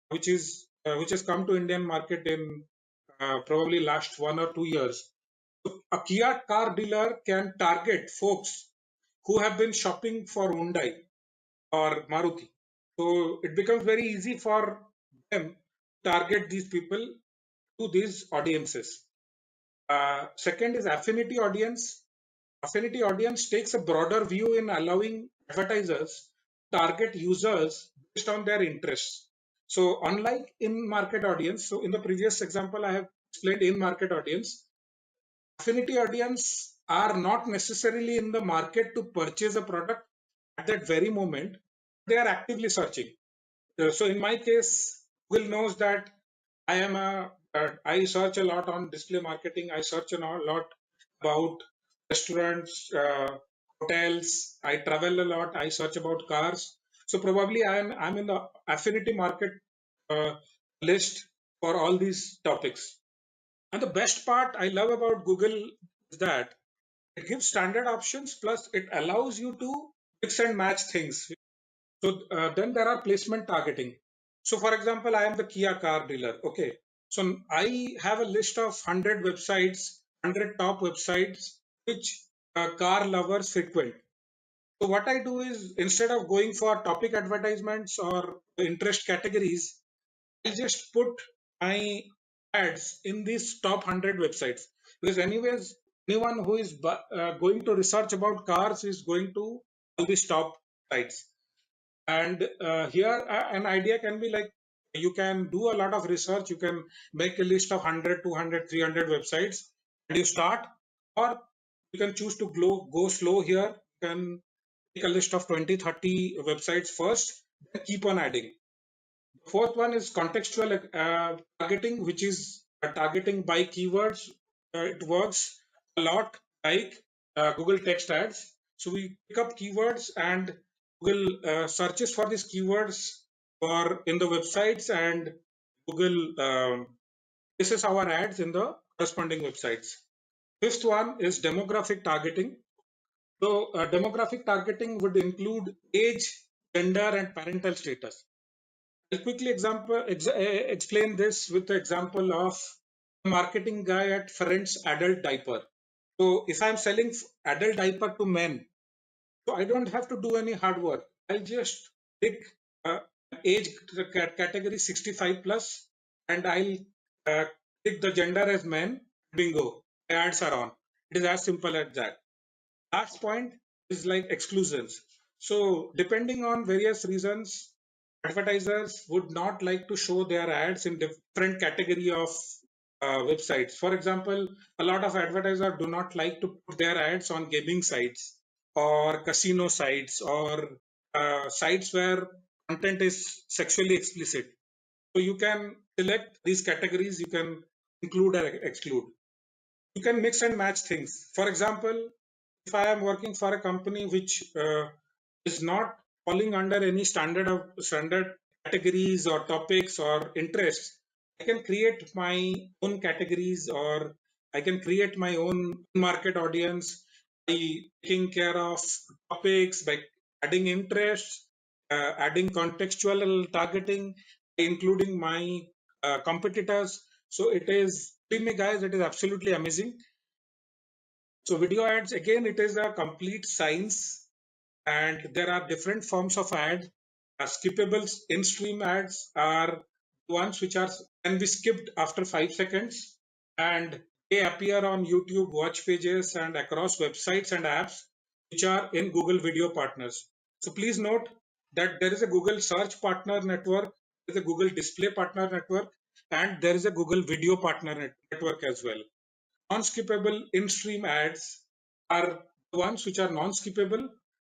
which has come to Indian market in probably last 1 or 2 years. So a Kia car dealer can target folks who have been shopping for Hyundai or Maruti. So it becomes very easy for them to target these people to these audiences. Second is affinity audience. Affinity audience takes a broader view in allowing advertisers to target users based on their interests. So unlike in-market audience, so in the previous example I have explained in-market audience, affinity audience are not necessarily in the market to purchase a product at that very moment. They are actively searching. So in my case, Google knows that I search a lot on display marketing. I search a lot about restaurants, hotels. I travel a lot. I search about cars. So probably I'm in the affinity market uh, list for all these topics. And the best part I love about Google is that it gives standard options, plus it allows you to mix and match things. So then there are placement targeting. So for example, I am the Kia car dealer. Okay. So I have a list of 100 websites, 100 top websites, which car lovers frequent. So what I do is, instead of going for topic advertisements or interest categories, I just put my ads in these top 100 websites, because anyways, anyone who is going to research about cars is going to all these top sites. And here an idea can be like, you can do a lot of research, you can make a list of 100, 200, 300 websites, and you start, or you can choose to go slow here. You can make a list of 20, 30 websites first, then keep on adding. Fourth one is contextual targeting, which is targeting by keywords. It works a lot like Google text ads. So we pick up keywords, and Google searches for these keywords for in the websites, and Google places our ads in the corresponding websites. Fifth one is demographic targeting. So demographic targeting would include age, gender, and parental status. I'll quickly explain this with the example of a marketing guy at Friends adult diaper. So if I'm selling adult diaper to men, so I don't have to do any hard work. I'll just pick uh, age category 65 plus, and I'll pick the gender as men. Bingo, ads are on. It is as simple as that. Last point is like exclusions. So depending on various reasons, advertisers would not like to show their ads in different category of websites. For example, a lot of advertisers do not like to put their ads on gaming sites or casino sites or sites where content is sexually explicit. So you can select these categories, you can include or exclude. You can mix and match things. For example, if I am working for a company which is not falling under any standard categories or topics or interests, I can create my own categories, or I can create my own market audience by taking care of topics, by adding interests, adding contextual targeting, including my competitors. So it is, believe me guys, it is absolutely amazing. So video ads, again, it is a complete science, and there are different forms of ad. Skippable in-stream ads are ones which are can be skipped after 5 seconds, and they appear on YouTube watch pages and across websites and apps which are in Google Video Partners. So please note that there is a Google Search Partner Network, there is a Google Display Partner Network, and there is a Google Video Partner Network as well. Non-skippable in-stream ads are the ones which are non-skippable.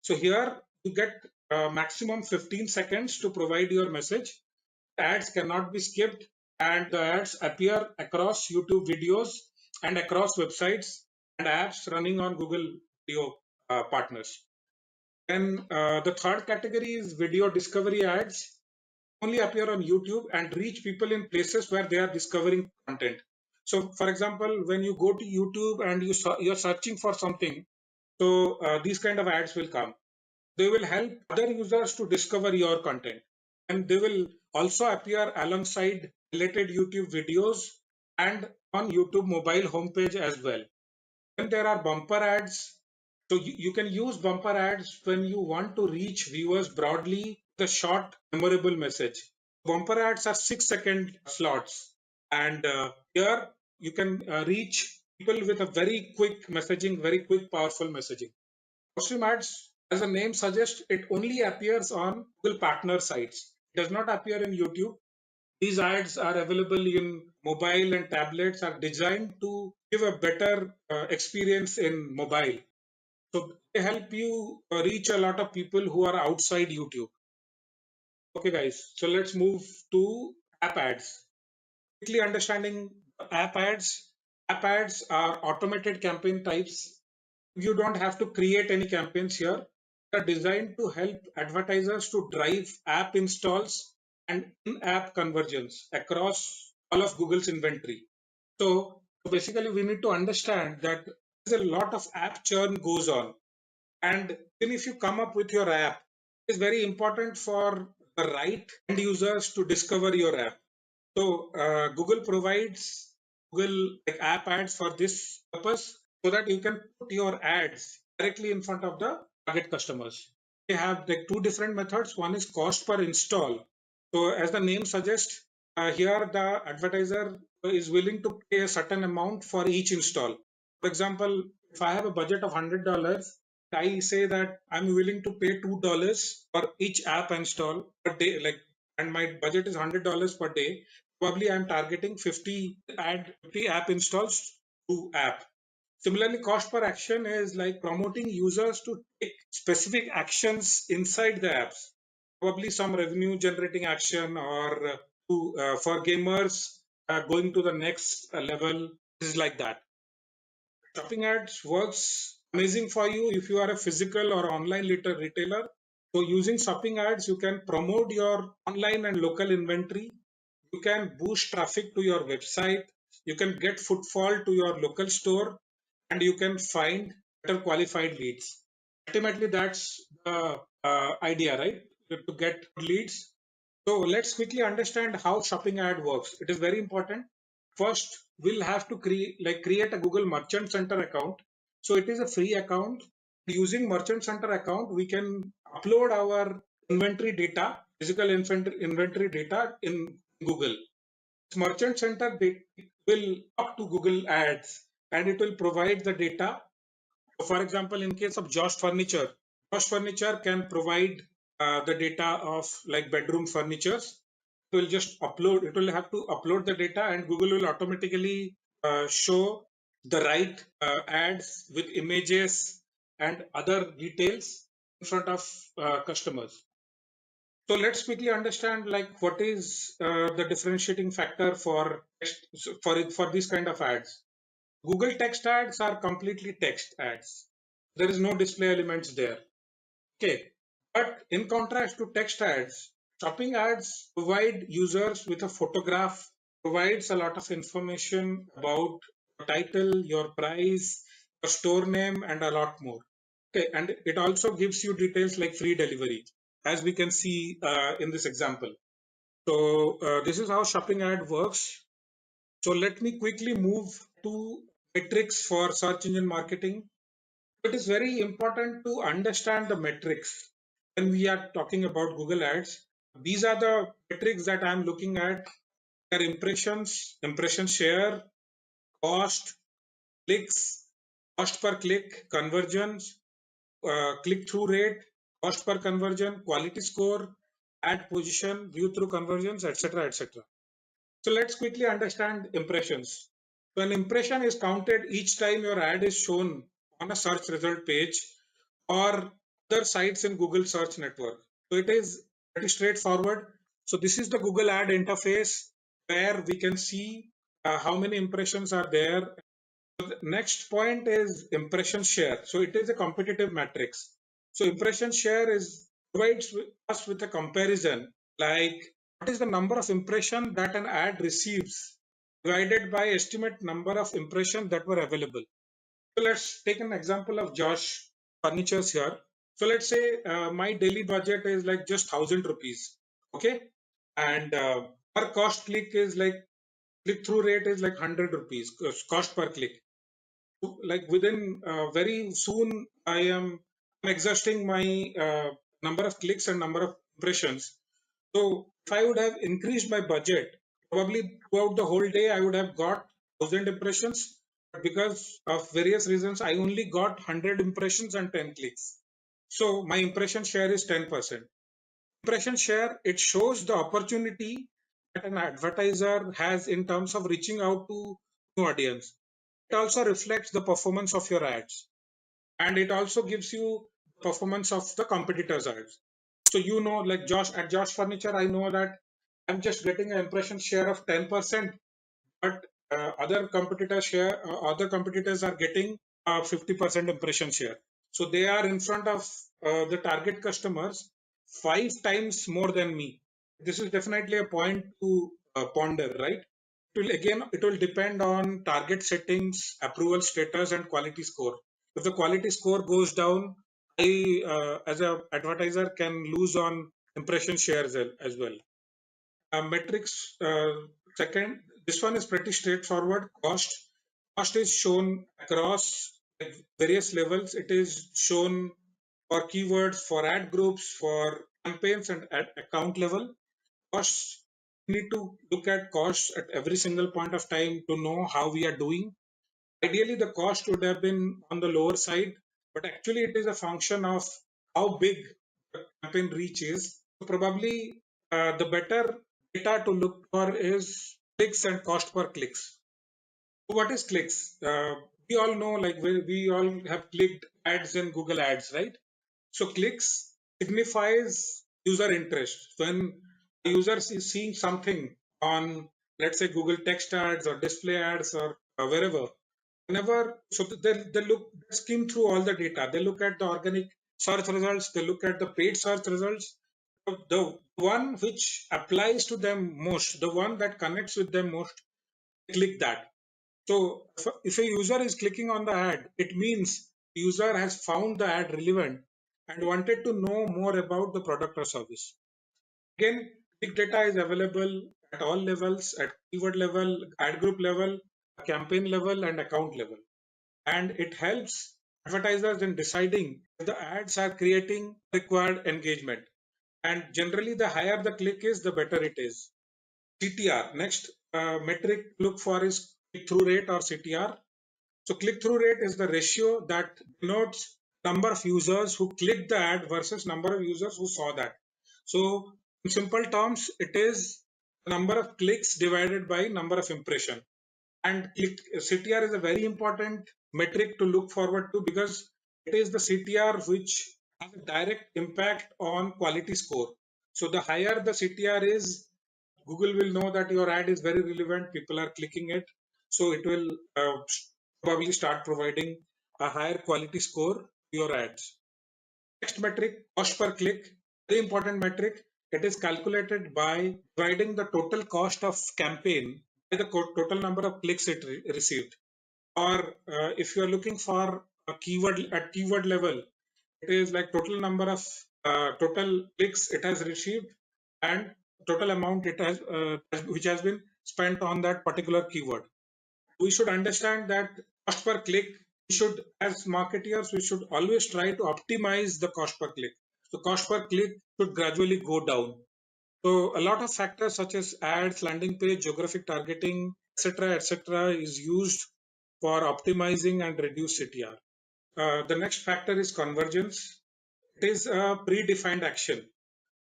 So here you get maximum 15 seconds to provide your message. Ads cannot be skipped, and the ads appear across YouTube videos and across websites and apps running on Google Video partners. Then the third category is video discovery ads. Only appear on YouTube and reach people in places where they are discovering content. So, for example, when you go to YouTube and you're searching for something, so these kind of ads will come. They will help other users to discover your content, and they will also appear alongside related YouTube videos and on YouTube mobile homepage as well. Then there are bumper ads. So you can use bumper ads when you want to reach viewers broadly with a short, memorable message. Bumper ads are 6-second slots, and here you can reach people with a very quick messaging, very quick, powerful messaging. Downstream ads, as the name suggests, it only appears on Google partner sites. It does not appear in YouTube. These ads are available in mobile and tablets, are designed to give a better experience in mobile. So they help you reach a lot of people who are outside YouTube. Okay, guys, so let's move to app ads. Quickly understanding app ads. App ads are automated campaign types. You don't have to create any campaigns here. They are designed to help advertisers to drive app installs and in-app conversions across all of Google's inventory. So basically, we need to understand that there's a lot of app churn goes on. And then if you come up with your app, it's very important for the right end users to discover your app. So Google provides Google like app ads for this purpose so that you can put your ads directly in front of the target customers. They have like two different methods. One is cost per install. So as the name suggests, here the advertiser is willing to pay a certain amount for each install. For example, if I have a budget of $100, I say that I'm willing to pay $2 for each app install per day, like, and my budget is $100 per day. Probably I'm targeting 50 app installs to app. Similarly, cost per action is like promoting users to take specific actions inside the apps. Probably some revenue generating action, or for gamers going to the next level. This is like that. Shopping ads works amazing for you if you are a physical or online retailer. So using shopping ads, you can promote your online and local inventory. You can boost traffic to your website. You can get footfall to your local store, and you can find better qualified leads. Ultimately, that's the idea, right? To get leads. So let's quickly understand how shopping ad works. It is very important. First, we'll have to create a Google Merchant Center account. So it is a free account. Using Merchant Center account, we can upload our inventory data, physical inventory data in Google. Merchant Center will talk to Google Ads, and it will provide the data. For example, in case of Josh Furniture can provide the data of like bedroom furnitures. It will just upload, it will have to upload the data, and Google will automatically show the right ads with images and other details in front of customers. So let's quickly understand like what is the differentiating factor for for these kind of ads. Google text ads are completely text ads. There is no display elements there. Okay. But in contrast to text ads, shopping ads provide users with a photograph, provides a lot of information about your title, your price, your store name, and a lot more. Okay. And it also gives you details like free delivery, as we can see in this example. So this is how shopping ad works. So let me quickly move to metrics for search engine marketing. It is very important to understand the metrics when we are talking about Google Ads. These are the metrics that I'm looking at. Their impressions, impression share, cost, clicks, cost per click, conversions, click-through rate, cost per conversion, quality score, ad position, view-through conversions, etc., etc. So let's quickly understand impressions. So an impression is counted each time your ad is shown on a search result page or other sites in Google search network. So it is pretty straightforward. So this is the Google ad interface where we can see how many impressions are there. The next point is impression share. So it is a competitive matrix. So impression share is provides us with a comparison, like what is the number of impression that an ad receives divided by estimate number of impressions that were available. So let's take an example of Josh Furnitures here. So let's say my daily budget is like just 1,000 rupees. Okay. And per cost click is like click through rate is like 100 rupees cost per click. Like within very soon, I'm exhausting my number of clicks and number of impressions. So if I would have increased my budget, probably throughout the whole day, I would have got 1,000 impressions. But because of various reasons, I only got 100 impressions and 10 clicks. So my impression share is 10%. Impression share, it shows the opportunity that an advertiser has in terms of reaching out to new audience. It also reflects the performance of your ads, and it also gives you performance of the competitors' ads. So like Josh Furniture, I know that I'm just getting an impression share of 10%, but other competitors are getting 50% impression share. So they are in front of the target customers 5 times more than me. This is definitely a point to ponder, right? It will depend on target settings, approval status, and quality score. If the quality score goes down, I, as a advertiser, can lose on impression shares as well. Metrics, second, this one is pretty straightforward. Cost is shown across various levels. It is shown for keywords, for ad groups, for campaigns, and at account level. Costs, we need to look at costs at every single point of time to know how we are doing. Ideally, the cost would have been on the lower side, but actually it is a function of how big the campaign reach is. So probably the better data to look for is clicks and cost per clicks. So what is clicks? We all know, like we all have clicked ads in Google Ads, right? So clicks signifies user interest. When a user is seeing something on, let's say, Google text ads or display ads or wherever, whenever, so they skim through all the data. They look at the organic search results. They look at the paid search results. The one which applies to them most, the one that connects with them most, click that. So if a user is clicking on the ad, it means the user has found the ad relevant and wanted to know more about the product or service. Again, big data is available at all levels, at keyword level, ad group level, campaign level, and account level. And it helps advertisers in deciding if the ads are creating required engagement. And generally, the higher the click is, the better it is. CTR, next metric to look for is click-through rate or CTR. So click-through rate is the ratio that denotes number of users who clicked the ad versus number of users who saw that. So in simple terms, it is the number of clicks divided by number of impression. And CTR is a very important metric to look forward to because it is the CTR which has a direct impact on quality score. So the higher the CTR is, Google will know that your ad is very relevant, people are clicking it. So it will probably start providing a higher quality score to your ads. Next metric, cost per click, very important metric. It is calculated by dividing the total cost of campaign by the total number of clicks it received. Or if you are looking for a keyword at keyword level, it is like total number of total clicks it has received and total amount it has which has been spent on that particular keyword. We should understand that cost per click, we should, as marketeers, we should always try to optimize the cost per click. So cost per click should gradually go down. So a lot of factors such as ads, landing page, geographic targeting, etc., is used for optimizing and reduce CTR. The next factor is convergence. It is a predefined action.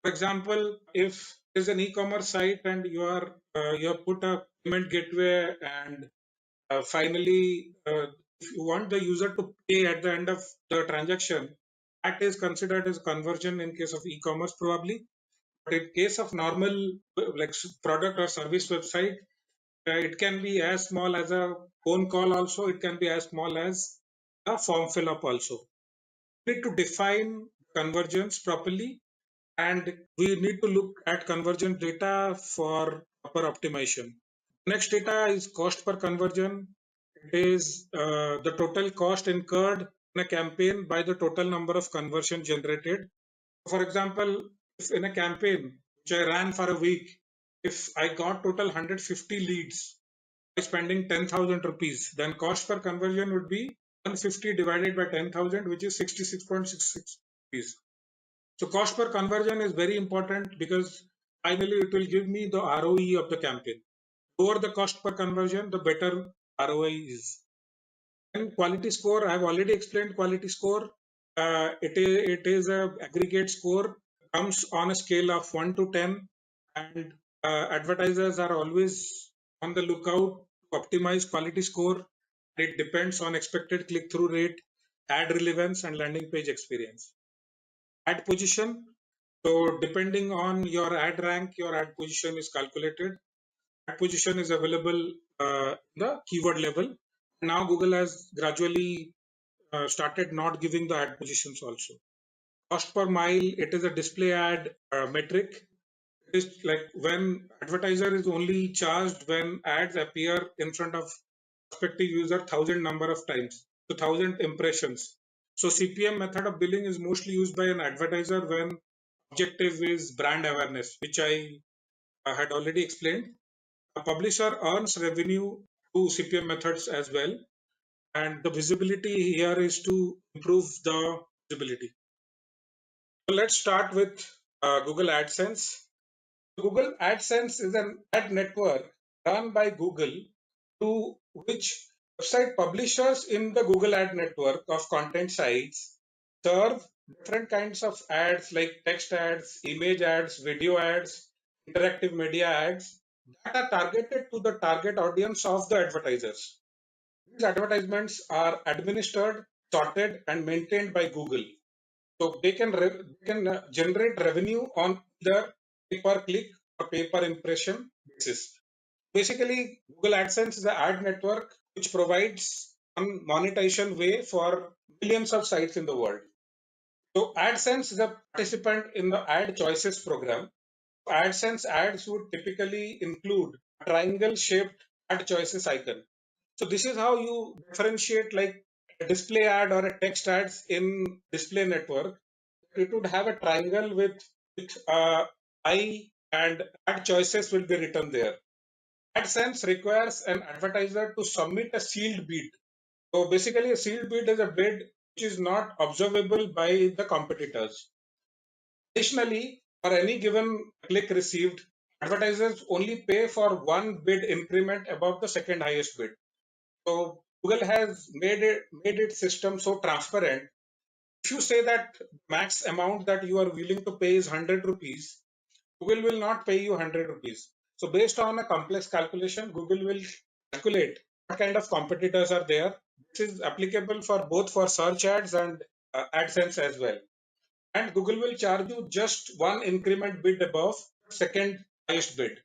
For example, if there's an e-commerce site and you have put a payment gateway and finally if you want the user to pay at the end of the transaction That is considered as conversion in case of e-commerce probably. But in case of normal like product or service website, it can be as small as a phone call also. It can be as small as a form fill up also. We need to define conversions properly, and we need to look at conversion data for proper optimization. Next data is cost per conversion. It is the total cost incurred in a campaign by the total number of conversion generated. For example, if in a campaign which I ran for a week, if I got total 150 leads by spending 10,000 rupees, then cost per conversion would be 150 divided by 10,000, which is 66.66 rupees. So cost per conversion is very important because finally it will give me the ROE of the campaign. Lower the cost per conversion, the better ROI is. And quality score, I have already explained quality score. It is a aggregate score, comes on a scale of 1 to 10, and advertisers are always on the lookout to optimize quality score. It depends on expected click-through rate, ad relevance, and landing page experience. Ad position. So depending on your ad rank, your ad position is calculated. Ad position is available the keyword level. Now Google has gradually started not giving the ad positions also. Cost per mile, it is a display ad metric. It is like when advertiser is only charged when ads appear in front of prospective user 1,000 number of times, so 1,000 impressions. So CPM method of billing is mostly used by an advertiser when objective is brand awareness, which I had already explained. A publisher earns revenue through CPM methods as well, and the visibility here is to improve the visibility. So let's start with Google AdSense. Google AdSense is an ad network run by Google to which website publishers in the Google ad network of content sites serve different kinds of ads like text ads, image ads, video ads, interactive media ads that are targeted to the target audience of the advertisers. These advertisements are administered, sorted, and maintained by Google. So they can generate revenue on the pay per click or pay per impression basis. Basically, Google AdSense is an ad network which provides one monetization way for millions of sites in the world. So AdSense is a participant in the ad choices program. AdSense ads would typically include a triangle shaped ad choices icon. So this is how you differentiate like a display ad or a text ads in display network. It would have a triangle with I and ad choices will be written there. AdSense requires an advertiser to submit a sealed bid. So basically, a sealed bid is a bid which is not observable by the competitors. Additionally, for any given click received, advertisers only pay for one bid increment above the second highest bid. So Google has made its system so transparent. If you say that max amount that you are willing to pay is 100 rupees, Google will not pay you 100 rupees. So based on a complex calculation, Google will calculate what kind of competitors are there. This is applicable for both for search ads and AdSense as well. And Google will charge you just one increment bid above second highest bid.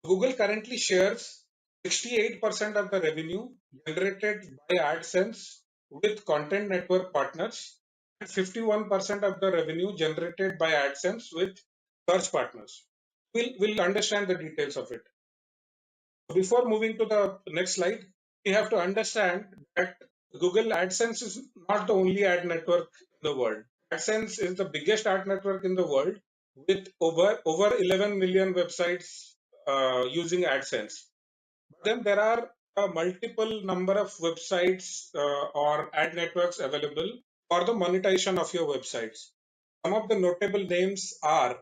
Google currently shares 68% of the revenue generated by AdSense with content network partners and 51% of the revenue generated by AdSense with search partners. We'll understand the details of it. Before moving to the next slide, we have to understand that Google AdSense is not the only ad network in the world. AdSense is the biggest ad network in the world with over 11 million websites using AdSense. But then there are a multiple number of websites or ad networks available for the monetization of your websites. Some of the notable names are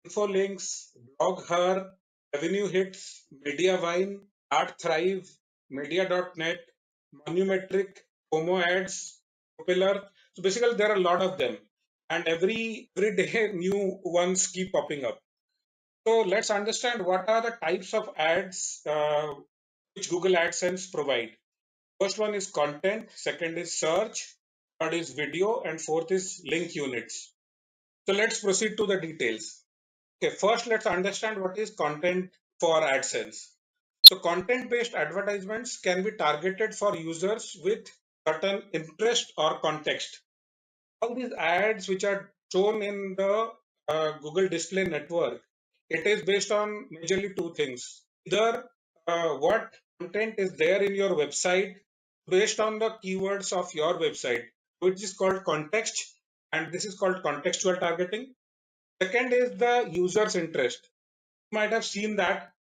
Infolinks, BlogHer, Revenue Hits, MediaVine, AdThrive, Media.net, Monumetric, Homo Ads, Propeller. So basically, there are a lot of them, and every day new ones keep popping up. So let's understand what are the types of ads which Google AdSense provide. First one is content, second is search, third is video, and fourth is link units. So let's proceed to the details. Okay, first let's understand what is content for AdSense. So content-based advertisements can be targeted for users with certain interest or context. All these ads which are shown in the Google Display Network, it is based on majorly two things. Either what content is there in your website based on the keywords of your website, which is called context, and this is called contextual targeting. Second is the user's interest. You might have seen that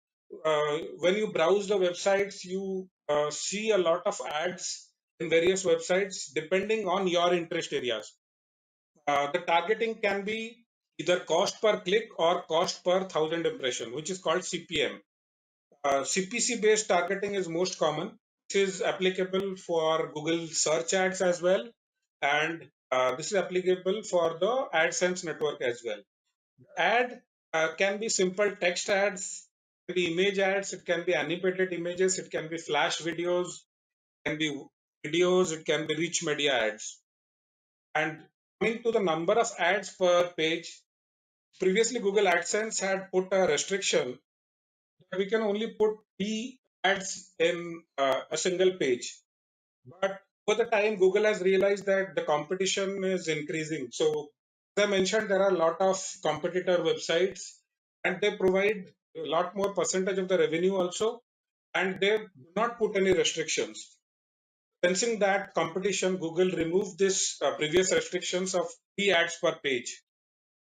when you browse the websites, you see a lot of ads in various websites depending on your interest areas. The targeting can be either cost per click or cost per thousand impression, which is called CPM. CPC based targeting is most common. This is applicable for Google search ads as well, and this is applicable for the AdSense network as well. Ad can be simple text ads, can be image ads, it can be animated images, it can be flash videos, it can be videos, it can be rich media ads. And coming to the number of ads per page, previously Google AdSense had put a restriction that we can only put 3 ads in a single page. But over the time, Google has realized that the competition is increasing. So, as I mentioned, there are a lot of competitor websites and they provide a lot more percentage of the revenue also, and they do not put any restrictions. Sensing that competition, Google removed this previous restrictions of 3 ads per page.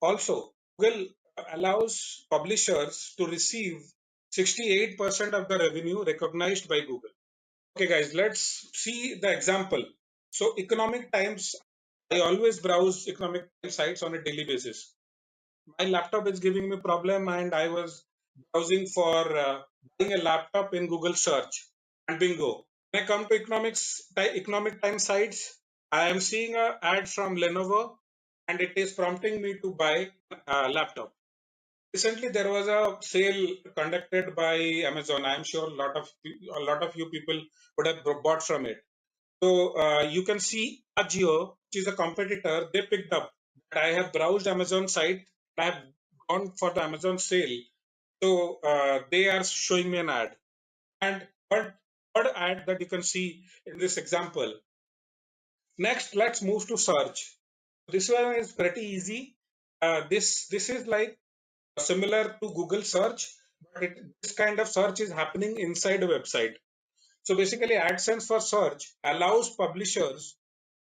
Also, Google allows publishers to receive 68% of the revenue recognized by Google. Okay, guys, let's see the example. So, Economic Times, I always browse Economic Times sites on a daily basis. My laptop is giving me problem, and I was browsing for buying a laptop in Google search, and bingo. When I come to Economic Times sites, I am seeing a ad from Lenovo, and it is prompting me to buy a laptop. Recently, there was a sale conducted by Amazon. I am sure a lot of you people would have bought from it. So you can see Agio, which is a competitor, they picked up that I have browsed Amazon site. I have gone for the Amazon sale. So they are showing me an ad. And what ad that you can see in this example. Next, let's move to search. This one is pretty easy. This is like similar to Google search, but this kind of search is happening inside a website. So basically, AdSense for search allows publishers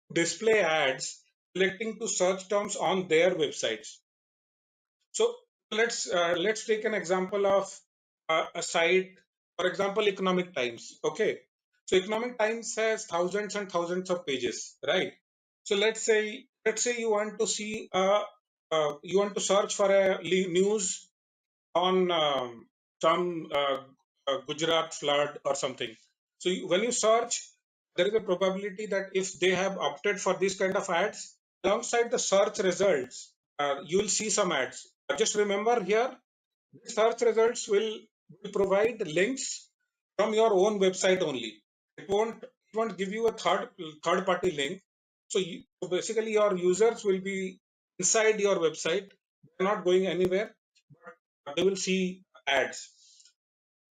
to display ads relating to search terms on their websites. So let's take an example of a site, for example, Economic Times. Okay, so Economic Times has thousands and thousands of pages, right? So let's say you want to see you want to search for a news on some Gujarat flood or something. So when you search, there is a probability that if they have opted for this kind of ads, alongside the search results, you will see some ads. Just remember here, the search results will provide links from your own website only. It won't give you a third party link. So basically, your users will be inside your website. They're not going anywhere, but they will see ads.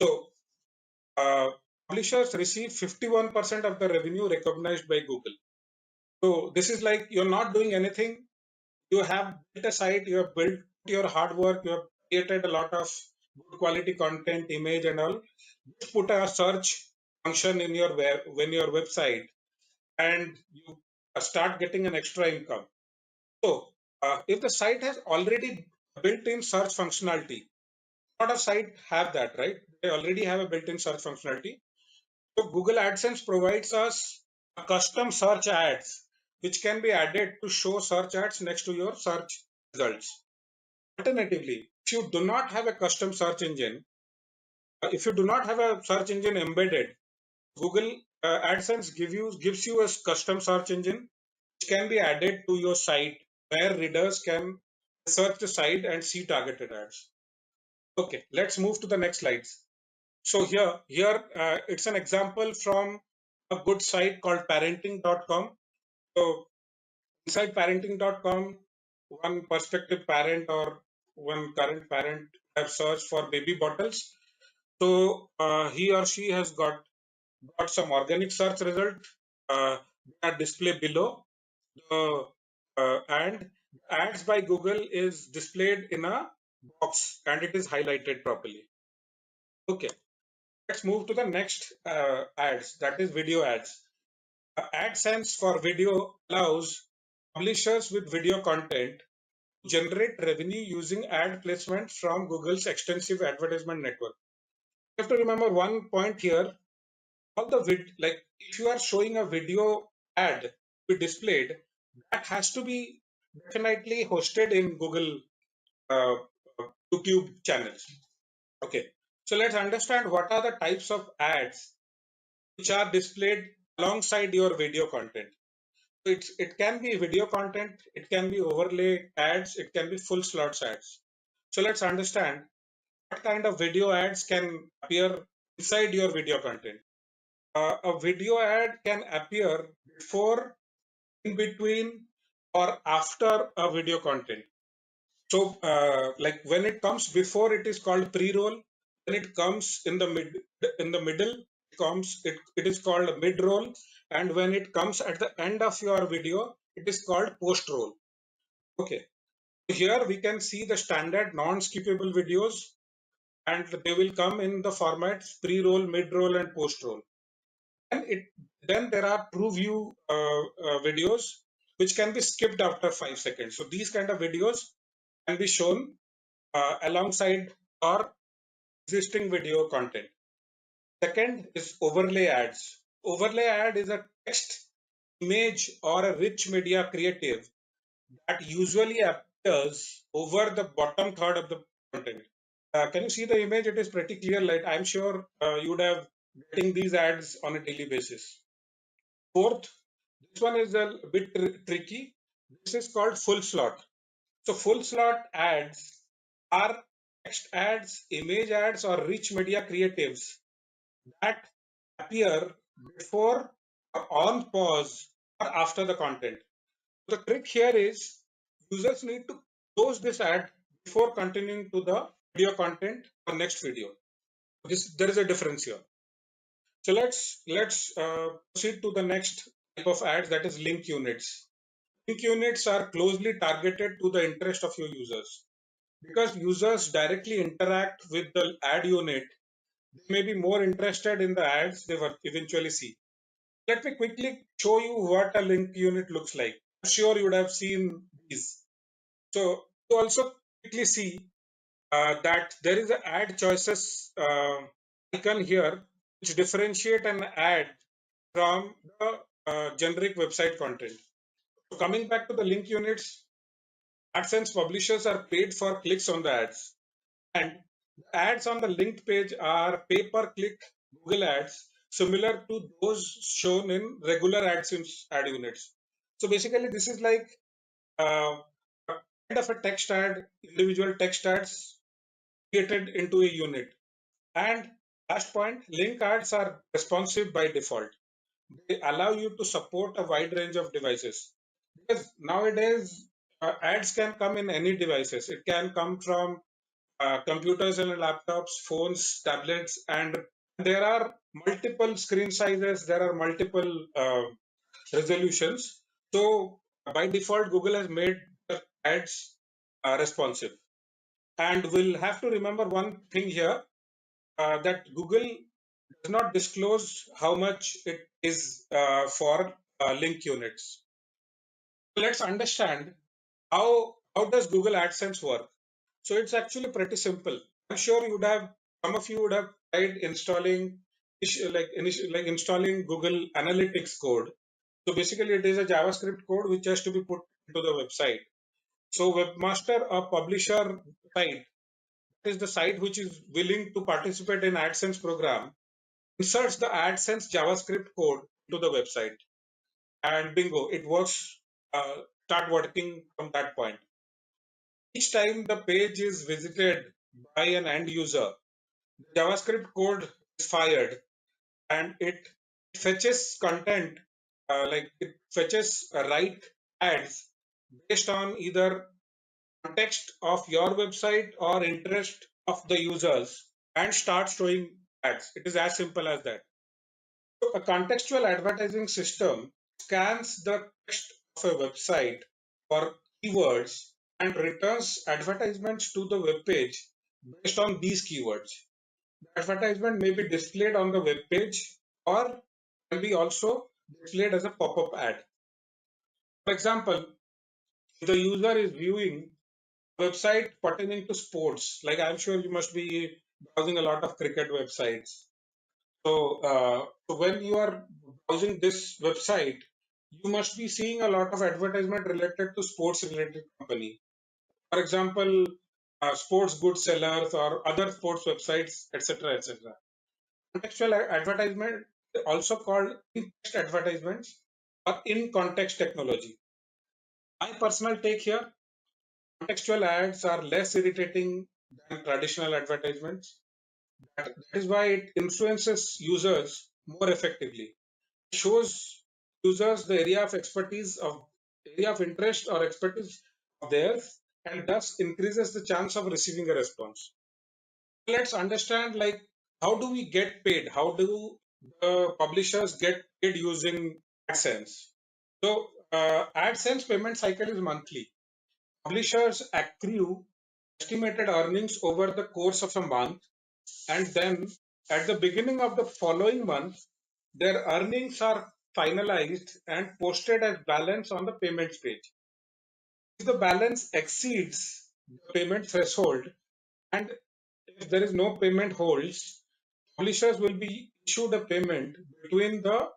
So uh, publishers receive 51% of the revenue recognized by Google. So this is like you're not doing anything. You have built a site, you have built your hard work, you have created a lot of good quality content, image, and all. Just put a search function in your website, and you start getting an extra income. So if the site has already built-in search functionality, a lot of sites have that, right? They already have a built-in search functionality. So Google AdSense provides us a custom search ads, which can be added to show search ads next to your search results. Alternatively, if you do not have a custom search engine, if you do not have a search engine embedded, Google AdSense gives you a custom search engine which can be added to your site where readers can search the site and see targeted ads. Okay, let's move to the next slides. So here it's an example from a good site called parenting.com. So Inside parenting.com, one prospective parent or one current parent have searched for baby bottles. So he or she has got some organic search result that are displayed below. The and ads by Google is displayed in a box and it is highlighted properly. Okay, let's move to the next ads, that is video ads. AdSense for video allows publishers with video content to generate revenue using ad placement from Google's extensive advertisement network. You have to remember one point here. All the like if you are showing a video ad to be displayed, that has to be definitely hosted in Google uh, YouTube channels. Okay, so let's understand what are the types of ads which are displayed alongside your video content. So it can be video content, it can be overlay ads, it can be full slots ads. So let's understand what kind of video ads can appear inside your video content. A video ad can appear before, in between, or after a video content. So, like when it comes before, it is called pre-roll. When it comes in the middle, it is called mid-roll, and when it comes at the end of your video, it is called post-roll. Okay. Here we can see the standard non-skippable videos, and they will come in the formats pre-roll, mid-roll, and post-roll. And then there are true view videos which can be skipped after 5 seconds. So these kind of videos can be shown alongside our existing video content. Second is overlay ads. Overlay ad is a text, image, or a rich media creative that usually appears over the bottom third of the content. Can you see the image? It is pretty clear. Like I'm sure you would have getting these ads on a daily basis. Fourth, this one is a bit tricky. This is called full slot. So full slot ads are text ads, image ads, or rich media creatives that appear before or on pause or after the content. The trick here is users need to close this ad before continuing to the video content or next video. There is a difference here. So let's proceed to the next type of ads, that is link units. Link units are closely targeted to the interest of your users. Because users directly interact with the ad unit, they may be more interested in the ads they will eventually see. Let me quickly show you what a link unit looks like. I'm sure you would have seen these. So you also quickly see that there is an ad choices icon here which differentiate an ad from the generic website content. So coming back to the link units, AdSense publishers are paid for clicks on the ads. And ads on the linked page are pay-per-click Google ads, similar to those shown in regular AdSense ad units. So basically, this is like a kind of a text ad, individual text ads created into a unit. And last point, link ads are responsive by default. They allow you to support a wide range of devices. Because nowadays, ads can come in any devices. It can come from computers and laptops, phones, tablets, and there are multiple screen sizes, there are multiple resolutions. So by default, Google has made the ads responsive. And we'll have to remember one thing here that Google does not disclose how much it is for link units. Let's understand how does Google AdSense work. So it's actually pretty simple. I'm sure you would have, some of you would have tried installing, like installing Google Analytics code. So basically, it is a JavaScript code which has to be put into the website. So Webmaster, a publisher site, is the site which is willing to participate in AdSense program, inserts the AdSense JavaScript code to the website, and bingo, it works. Start working from that point. Each time the page is visited by an end user, the JavaScript code is fired and it fetches content, like it fetches a write ads based on either context of your website or interest of the users and start showing ads. It is as simple as that. So a contextual advertising system scans the text of a website for keywords and returns advertisements to the web page based on these keywords. The advertisement may be displayed on the web page or can be also displayed as a pop-up ad. For example, if the user is viewing a website pertaining to sports, like I'm sure you must be browsing a lot of cricket websites. So when you are browsing this website, you must be seeing a lot of advertisement related to sports related company. For example, sports goods sellers or other sports websites, etc., etc. Contextual advertisement, also called in-text advertisements or in-context technology. My personal take here, contextual ads are less irritating than traditional advertisements. That is why it influences users more effectively. It shows users the area of interest or expertise of theirs, and thus increases the chance of receiving a response. Let's understand, like, how do we get paid? How do the publishers get paid using AdSense? So AdSense payment cycle is monthly. Publishers accrue estimated earnings over the course of a month, and then at the beginning of the following month, their earnings are finalized and posted as balance on the payments page. If the balance exceeds the payment threshold and if there is no payment holds, publishers will be issued a payment between the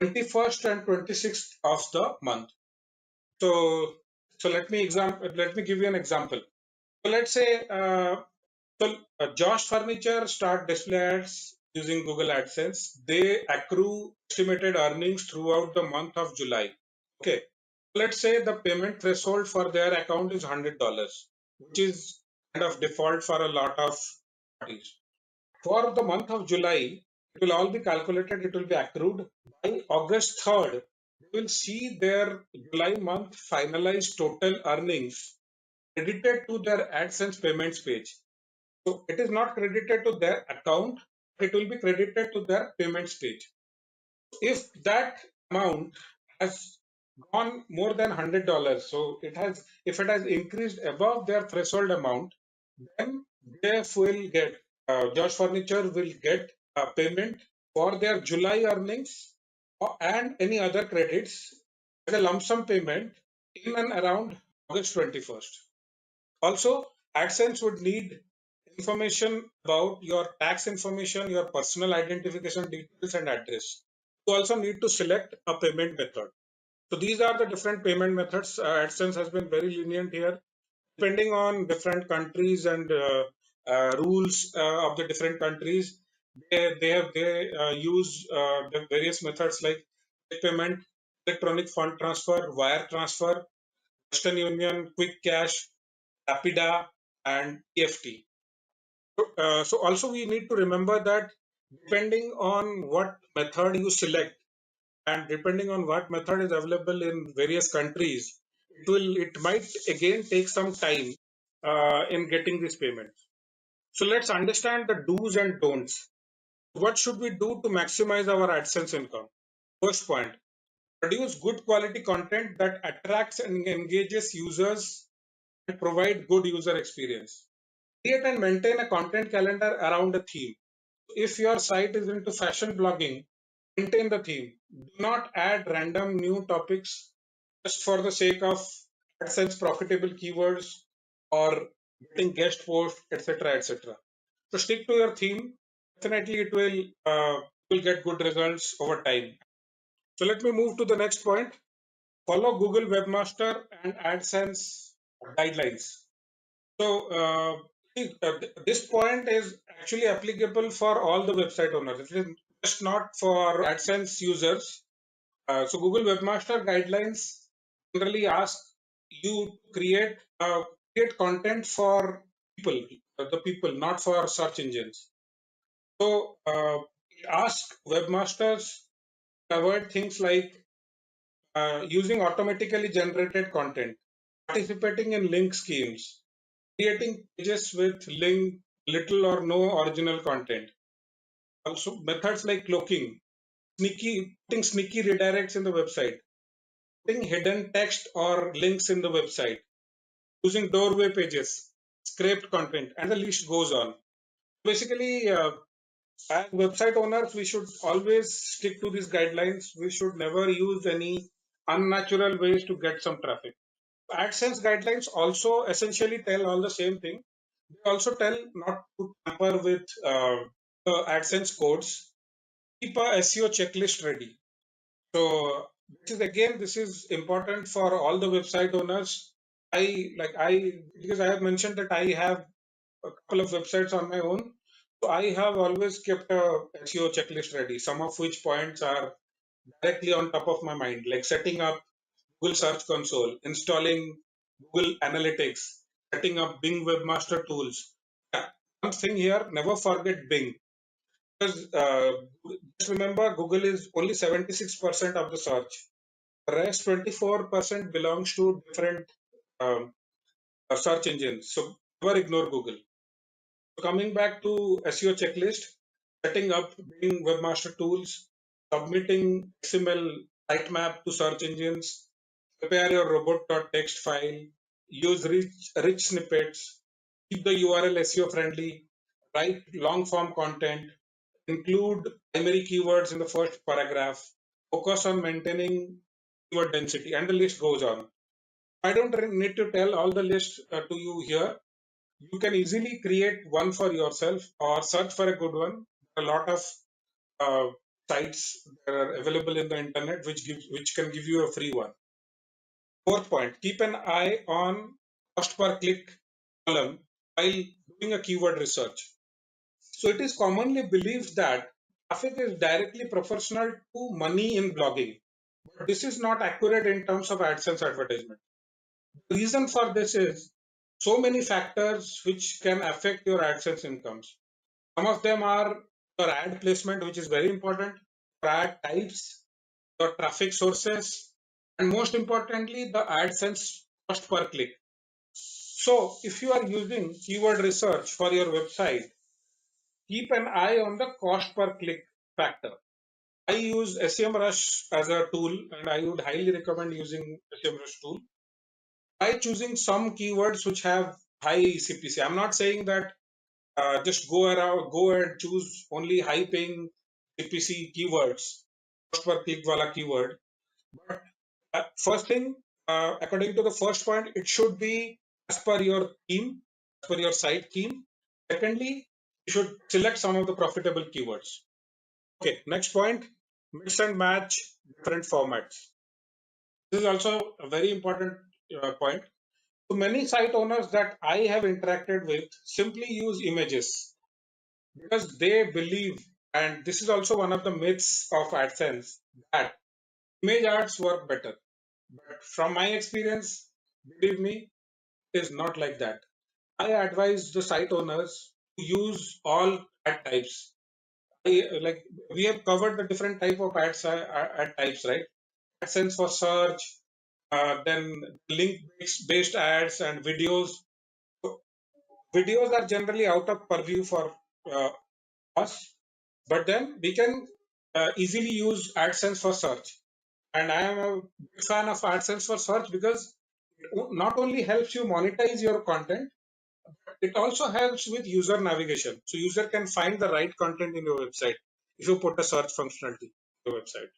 21st and 26th of the month. So, let me give you an example. So let's say Josh Furniture start display ads using Google AdSense. They accrue estimated earnings throughout the month of July. Okay. Let's say the payment threshold for their account is $100, which is kind of default for a lot of parties. For the month of July, it will all be calculated, it will be accrued. By August 3rd, they will see their July month finalized total earnings credited to their AdSense payments page. So it is not credited to their account, it will be credited to their payments page. If that amount has gone more than $100, so if it has increased above their threshold amount, then they will get Josh Furniture will get a payment for their July earnings and any other credits as a lump sum payment in and around August 21st. Also, AdSense would need information about your tax information, your personal identification details, and address. You also need to select a payment method. So these are the different payment methods. AdSense has been very lenient here, depending on different countries and rules of the different countries. They use the various methods like payment, electronic fund transfer, wire transfer, Western Union, Quick Cash, Rapida, and EFT. So also we need to remember that depending on what method you select and depending on what method is available in various countries, it might again take some time in getting this payment. So let's understand the do's and don'ts. What should we do to maximize our AdSense income? First point, produce good quality content that attracts and engages users and provide good user experience. Create and maintain a content calendar around a theme. If your site is into fashion blogging, maintain the theme. Do not add random new topics just for the sake of AdSense profitable keywords or getting guest posts, etc., etc. So stick to your theme. Definitely, it will get good results over time. So let me move to the next point. Follow Google Webmaster and AdSense guidelines. So this point is actually applicable for all the website owners. It is just not for AdSense users. So Google Webmaster guidelines generally ask you to create content for people, the people, not for search engines. So it asks webmasters to avoid things like using automatically generated content, participating in link schemes, creating pages with little or no original content. Also, methods like cloaking, putting sneaky redirects in the website, putting hidden text or links in the website, using doorway pages, scraped content, and the list goes on. Basically, as website owners, we should always stick to these guidelines. We should never use any unnatural ways to get some traffic. AdSense guidelines also essentially tell all the same thing. They also tell not to tamper with the AdSense codes. Keep a SEO checklist ready. So this is important for all the website owners. Because I have mentioned that I have a couple of websites on my own. So I have always kept a SEO checklist ready, some of which points are directly on top of my mind, like setting up Google Search Console, installing Google Analytics, setting up Bing Webmaster Tools. Yeah, one thing here, never forget Bing. Because just remember, Google is only 76% of the search. The rest 24% belongs to different um, search engines. So never ignore Google. Coming back to SEO checklist, setting up Bing Webmaster Tools, submitting XML sitemap to search engines, prepare your robot.txt file, use rich snippets, keep the URL SEO friendly, write long form content, include primary keywords in the first paragraph, focus on maintaining keyword density, and the list goes on. I don't need to tell all the list to you here. You can easily create one for yourself or search for a good one. A lot of uh, sites that are available in the internet which can give you a free one. Fourth point, keep an eye on cost per click column while doing a keyword research. So it is commonly believed that traffic is directly proportional to money in blogging. But this is not accurate in terms of AdSense advertisement. The reason for this is so many factors which can affect your AdSense incomes. Some of them are your ad placement, which is very important, your ad types, your traffic sources, and most importantly, the AdSense cost per click. So, if you are using keyword research for your website, keep an eye on the cost per click factor. I use SEMrush as a tool, and I would highly recommend using SEMrush tool. By choosing some keywords which have high CPC. I'm not saying that just go and choose only high paying CPC keywords, cost per click wala keyword. But first thing, according to the first point, it should be as per your theme, as per your site theme. Secondly, you should select some of the profitable keywords. Okay, next point, mix and match different formats. This is also a very important point. So many site owners that I have interacted with simply use images because they believe, and this is also one of the myths of AdSense, that image ads work better. But from my experience, believe me, it is not like that. I advise the site owners to use all ad types. Like we have covered the different type of ad types, right? AdSense for search, then link-based ads and videos. So videos are generally out of purview for uh, us, but then we can easily use AdSense for search. And I am a big fan of AdSense for search because it not only helps you monetize your content, it also helps with user navigation. So user can find the right content in your website if you put a search functionality in your website.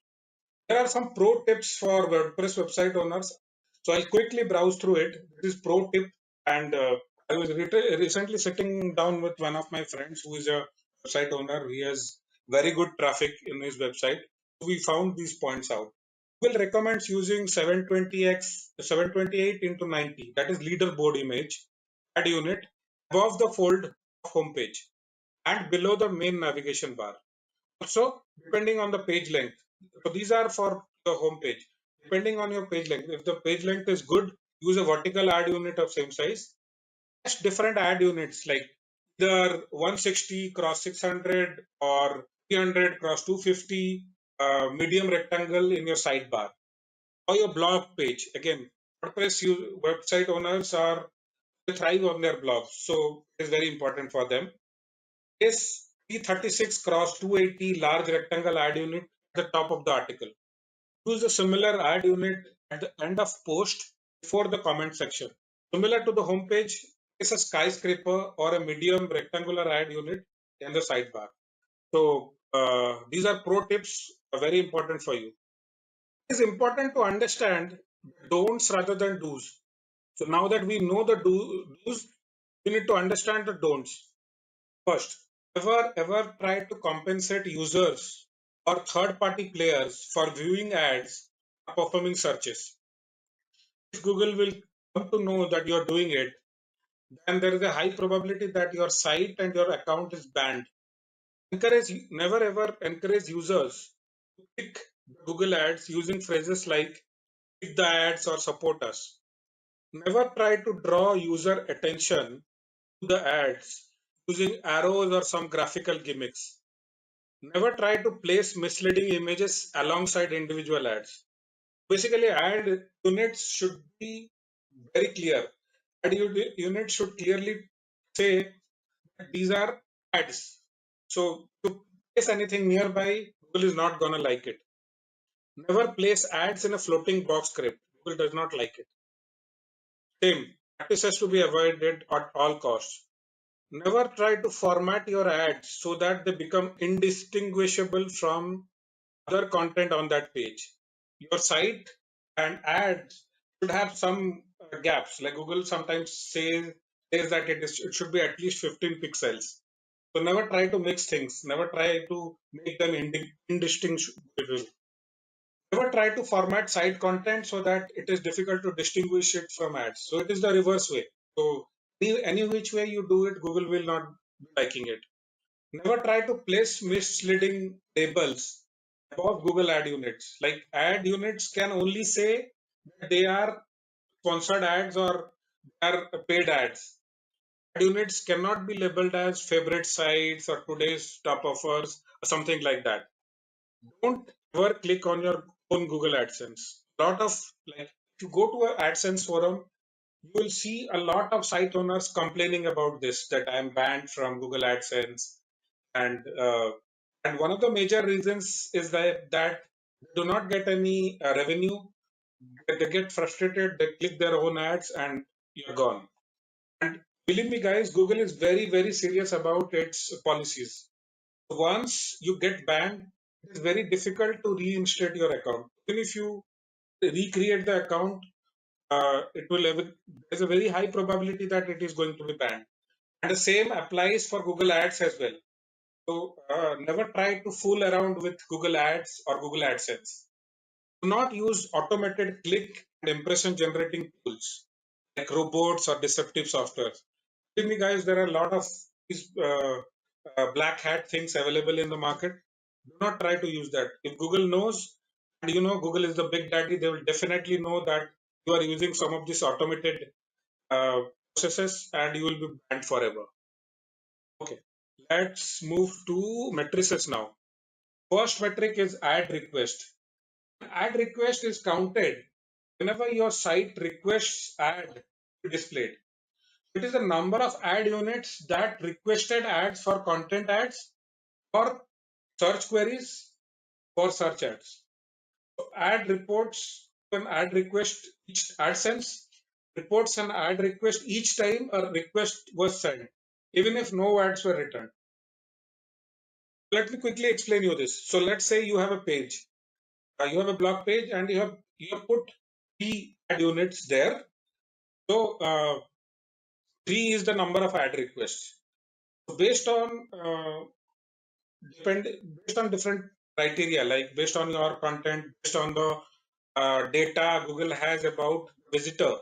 There are some pro tips for WordPress website owners. So I'll quickly browse through it. This is pro tip, and I was recently sitting down with one of my friends who is a website owner. He has very good traffic in his website. So we found these points out. Google recommends using 720x 728 into 90. That is leaderboard image ad unit above the fold of homepage and below the main navigation bar. Also, depending on the page length. So these are for the home page. Depending on your page length, if the page length is good, use a vertical ad unit of same size. Test different ad units like either 160 cross 600 or 300 cross 250 medium rectangle in your sidebar. or your blog page. Again, website owners are they thrive on their blogs, so it's very important for them. Is P36 cross 280 large rectangle ad unit at the top of the article. Use a similar ad unit at the end of post before the comment section. Similar to the home page is a skyscraper or a medium rectangular ad unit in the sidebar. So these are pro tips, very important for you. It is important to understand don'ts rather than do's. So now that we know the do's, we need to understand the don'ts. First, ever try to compensate users or third-party players for viewing ads or performing searches. If Google will come to know that you are doing it, then there is a high probability that your site and your account is banned. Never ever encourage users to click Google ads using phrases like click the ads or support us. Never try to draw user attention to the ads using arrows or some graphical gimmicks. Never try to place misleading images alongside individual ads. Basically, ad units should be very clear. Unit should clearly say that these are ads. So to place anything nearby, Google is not gonna like it. Never place ads in a floating box script. Google does not like it. Same, practice has to be avoided at all costs. Never try to format your ads so that they become indistinguishable from other content on that page. Your site and ads should have some gaps. Like Google sometimes says that it should be at least 15 pixels. So never try to mix things. Never try to make them indistinguishable. Never try to format site content so that it is difficult to distinguish it from ads. So it is the reverse way. So any which way you do it, Google will not be liking it. Never try to place misleading labels above Google ad units. Like ad units can only say that they are sponsored ads or they are paid ads. Ad units cannot be labeled as favorite sites or today's top offers or something like that. Don't ever click on your own Google AdSense. Lot of like if you go to an AdSense forum, you will see a lot of site owners complaining about this that I am banned from Google AdSense and and one of the major reasons is that they do not get any revenue. They get frustrated, they click their own ads, and you're gone. And believe me, guys, Google is very serious about its policies. Once you get banned, it is very difficult to reinstate your account. Even if you recreate the account, it will have, there's a very high probability that it is going to be banned. And the same applies for Google Ads as well. So never try to fool around with Google Ads or Google AdSense. Do not use automated click and impression generating tools like robots or deceptive software. Believe me, guys, there are a lot of these black hat things available in the market. Do not try to use that. If Google knows, and you know Google is the big daddy, they will definitely know that you are using some of these automated uh, processes and you will be banned forever. Okay, let's move to matrices now. First metric is ad request. Ad request is counted whenever your site requests ad to be displayed. It is the number of ad units that requested ads for content ads or search queries for search ads. So ad reports an ad request each AdSense reports an ad request each time a request was sent, even if no ads were returned. Let me quickly explain you this. So let's say you have a page. You have a blog page and you have put 3 ad units there. So 3 is the number of ad requests. So depend based on different criteria, like based on your content, based on the data Google has about visitor,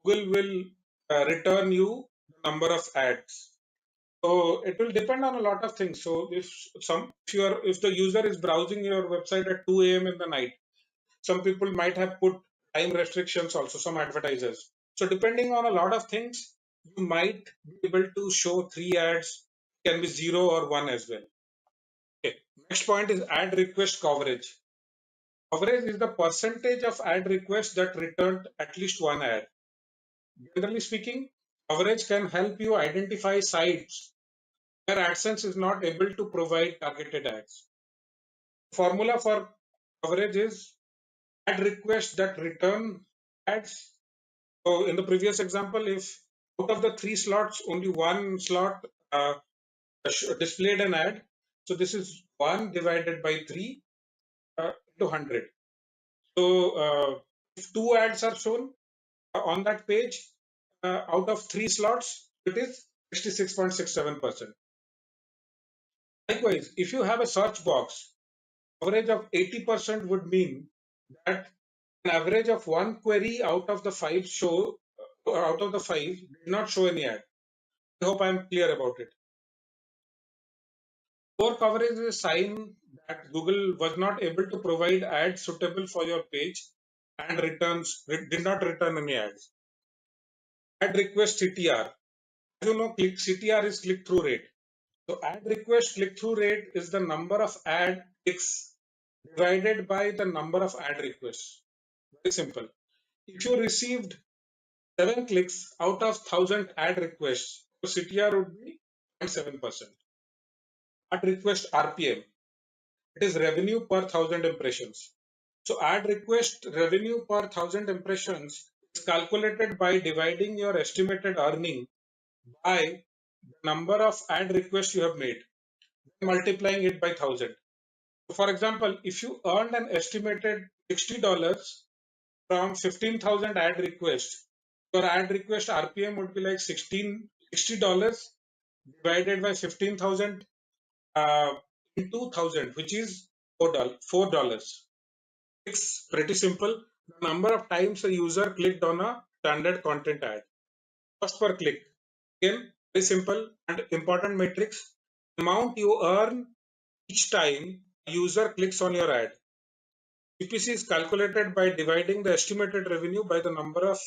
Google will return you the number of ads. So it will depend on a lot of things. So if the user is browsing your website at 2 a.m. in the night, some people might have put time restrictions also, some advertisers. So depending on a lot of things, you might be able to show 3 ads, can be 0 or 1 as well. Okay. Next point is ad request coverage. Coverage is the percentage of ad requests that returned at least one ad. Generally speaking, coverage can help you identify sites where AdSense is not able to provide targeted ads. Formula for coverage is ad requests that return ads. So in the previous example, if out of the 3 slots, only one slot displayed an ad, so this is 1 divided by 3 into 100. So if 2 ads are shown on that page, out of 3 slots, it is 66.67%. Likewise, if you have a search box, average of 80% would mean that an average of one query out of the five did not show any ad. I hope I'm clear about it. Poor coverage is a sign that Google was not able to provide ads suitable for your page and did not return any ads. Ad request CTR. As you know, CTR is click-through rate. So ad request click-through rate is the number of ad clicks divided by the number of ad requests. Very simple. If you received 7 clicks out of 1,000 ad requests, so CTR would be 0.7%. Ad request RPM, it is revenue per 1,000 impressions. So ad request revenue per 1,000 impressions is calculated by dividing your estimated earning by the number of ad requests you have made, multiplying it by 1,000. So for example, if you earned an estimated $60 from 15,000 ad requests, your ad request RPM would be like $60 divided by 15,000 into 1,000, which is $4. It's pretty simple. The number of times a user clicked on a standard content ad. Cost per click. Again, very simple and important metrics. Amount you earn each time a user clicks on your ad. CPC is calculated by dividing the estimated revenue by the number of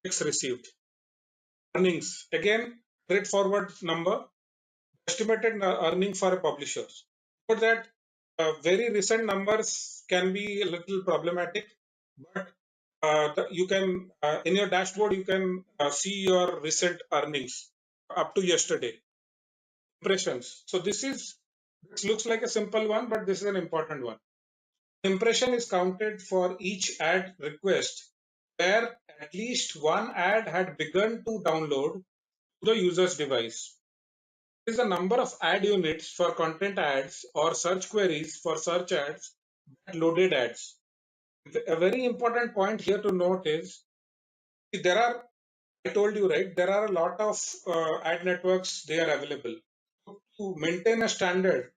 clicks received. Earnings. Again, straightforward number. Estimated earning for a publisher. But that very recent numbers can be a little problematic, but you can in your dashboard you can see your recent earnings up to yesterday. Impressions. So this looks like a simple one, but this is an important one. Impression is counted for each ad request where at least one ad had begun to download to the user's device. Is the number of ad units for content ads or search queries for search ads that loaded ads. A very important point here to note is there are, I told you, right, there are a lot of ad networks, they are available. To maintain a standard,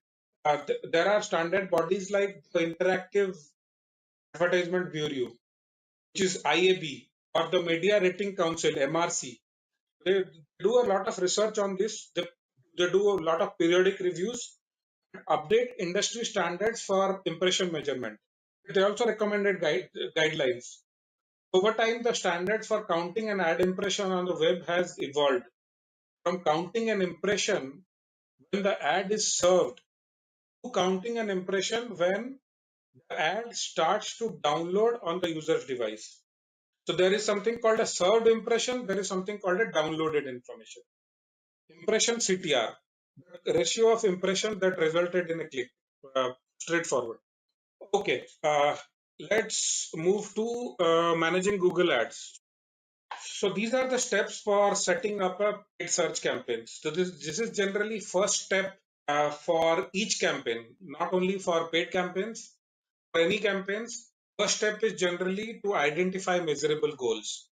there are standard bodies like the Interactive Advertisement Bureau, which is IAB, or the Media Rating Council, MRC. They do a lot of research on this. They do a lot of periodic reviews, update industry standards for impression measurement. They also recommended guidelines. Over time, the standards for counting an ad impression on the web has evolved from counting an impression when the ad is served to counting an impression when the ad starts to download on the user's device. So there is something called a served impression, there is something called a downloaded information. Impression CTR, the ratio of impression that resulted in a click, straightforward. Okay, let's move to managing Google Ads. So these are the steps for setting up a paid search campaign. So this is generally first step for each campaign, not only for paid campaigns, for any campaigns. First step is generally to identify measurable goals.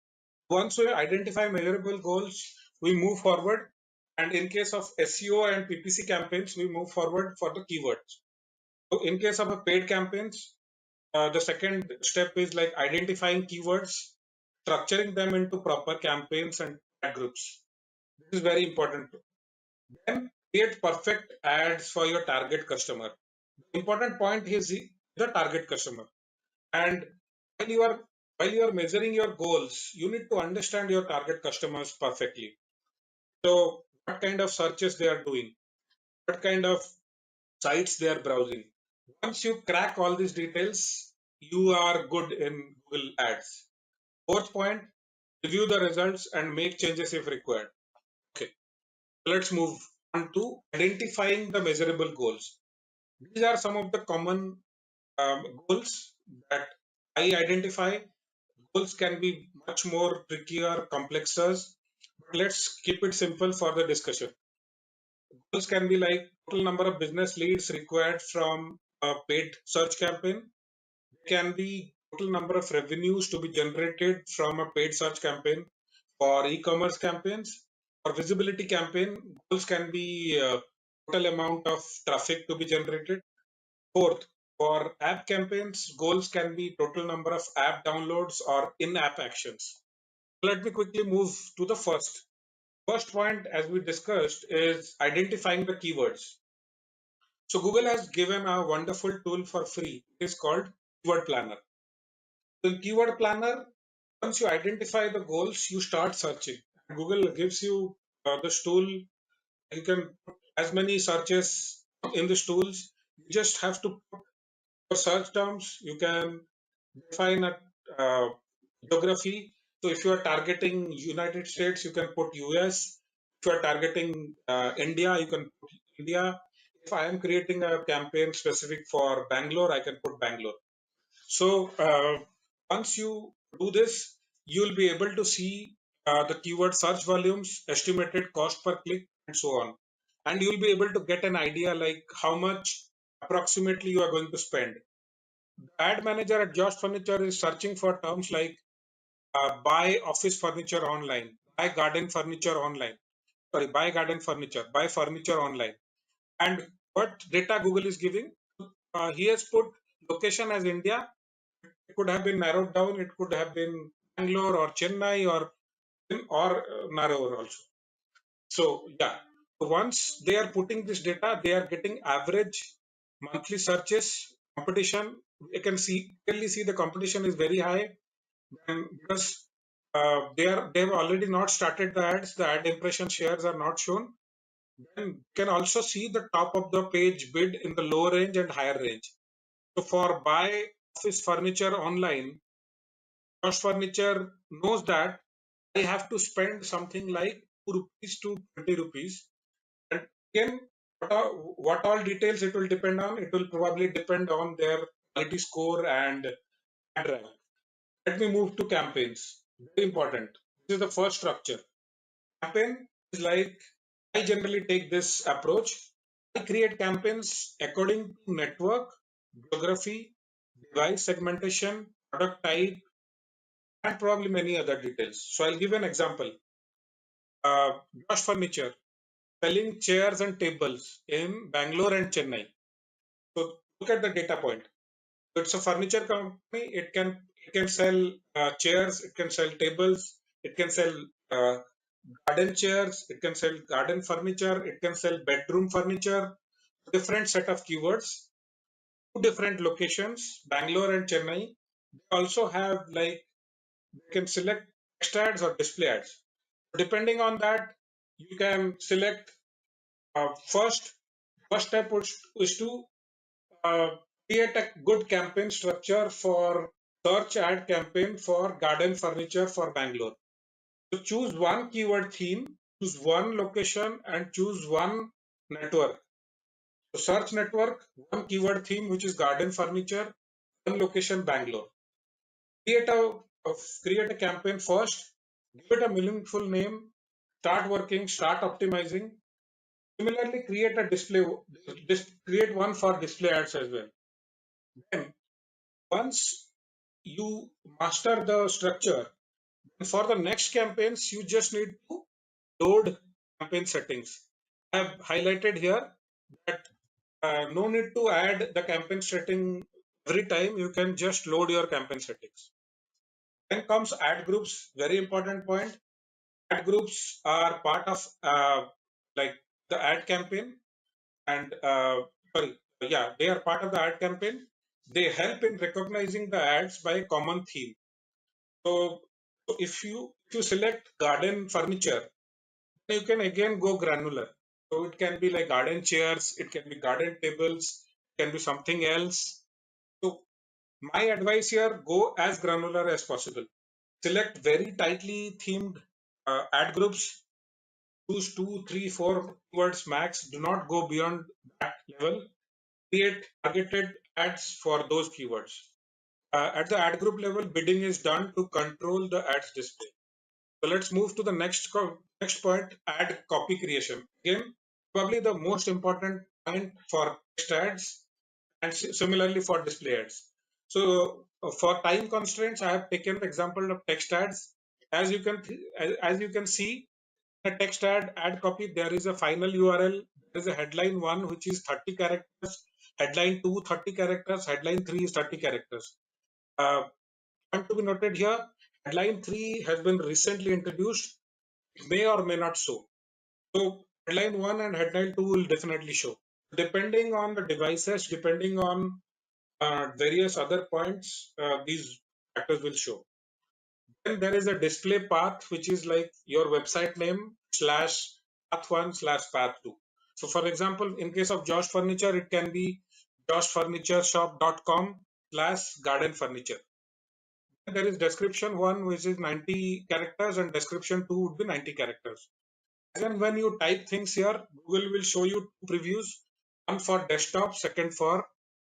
Once we identify measurable goals, we move forward. And in case of SEO and PPC campaigns, we move forward for the keywords. So in case of a paid campaigns, the second step is like identifying keywords, structuring them into proper campaigns and ad groups. This is very important. Then create perfect ads for your target customer. The important point is the target customer. And while you are measuring your goals, you need to understand your target customers perfectly. So what kind of searches they are doing, what kind of sites they are browsing. Once you crack all these details, you are good in Google Ads. Fourth point, review the results and make changes if required. Okay, let's move on to identifying the measurable goals. These are some of the common goals that I identify. Goals can be much more trickier, complexer, but let's keep it simple for the discussion. Goals can be like total number of business leads required from a paid search campaign. Can be total number of revenues to be generated from a paid search campaign. For e-commerce campaigns or visibility campaign, goals can be total amount of traffic to be generated. Fourth, for app campaigns, goals can be total number of app downloads or in-app actions. Let me quickly move to the first. First point, as we discussed, is identifying the keywords. So Google has given a wonderful tool for free. It is called Keyword Planner. In Keyword Planner, once you identify the goals, you start searching. Google gives you this tool. You can put as many searches in these tools. You just have to put your search terms. You can define a uh, geography. So if you are targeting United States, you can put US. If you are targeting India, you can put India. If I am creating a campaign specific for Bangalore, I can put Bangalore. So once you do this, you will be able to see the keyword search volumes, estimated cost per click, and so on. And you will be able to get an idea like how much approximately you are going to spend. The ad manager at Josh Furniture is searching for terms like buy office furniture online, buy garden furniture online, sorry, buy garden furniture, buy furniture online. And what data Google is giving? He has put location as India. It could have been narrowed down. It could have been Bangalore or Chennai or narrower also. So yeah, once they are putting this data, they are getting average monthly searches. Competition, you can see clearly see the competition is very high, and because they have already not started the ads, the ad impression shares are not shown. Then you can also see the top of the page bid in the low range and higher range. So for buy office furniture online, Josh Furniture knows that I have to spend something like 2 rupees to 20 rupees. And again, what all details it will depend on? It will probably depend on their quality score and ad rank. Let me move to campaigns. Very important. This is the first structure. Campaign is like I generally take this approach. I create campaigns according to network, geography, device segmentation, product type, and probably many other details. So I'll give an example. Josh Furniture selling chairs and tables in Bangalore and Chennai. So look at the data point. It's a furniture company. It can sell chairs. It can sell tables. It can sell uh, garden chairs. It can sell garden furniture. It can sell bedroom furniture. Different set of keywords. Two different locations, Bangalore and Chennai. They also have like you can select text ads or display ads. Depending on that, you can select first. First step is to uh, create a good campaign structure for search ad campaign for garden furniture for Bangalore. So choose one keyword theme, choose one location, and choose one network. So search network, one keyword theme, which is garden furniture, one location Bangalore. Create a create a campaign first, give it a meaningful name, start working, start optimizing. Similarly, create a create one for display ads as well. Then once you master the structure, for the next campaigns, you just need to load campaign settings. I have highlighted here that no need to add the campaign setting every time. You can just load your campaign settings. Then comes ad groups, very important point. Ad groups are part of like the ad campaign and sorry, yeah, they are part of the ad campaign. They help in recognizing the ads by common theme. So if you select garden furniture, you can again go granular. So it can be like garden chairs, it can be garden tables, it can be something else. So My advice here, go as granular as possible. Select very tightly themed ad groups. Choose 2, 3, 4 keywords max. Do not go beyond that level. Create targeted ads for those keywords. At the ad group level, bidding is done to control the ads display. So let's move to the next point, ad copy creation. Again, probably the most important point for text ads and similarly for display ads. So for time constraints, I have taken the example of text ads. As you can see, in a text ad copy, there is a final URL. There is a headline one which is 30 characters, headline 2 30 characters, headline 3 is 30 characters. Point to be noted here, headline 3 has been recently introduced. It may or may not show. So headline 1 and headline 2 will definitely show. Depending on the devices, depending on various other points, these factors will show. Then there is a display path, which is like your website name slash path1 slash path2. So for example, in case of Josh Furniture, it can be joshfurnitureshop.com slash garden furniture. There is description 1, which is 90 characters, and description 2 would be 90 characters. And when you type things here, Google will show you two previews, one for desktop, second for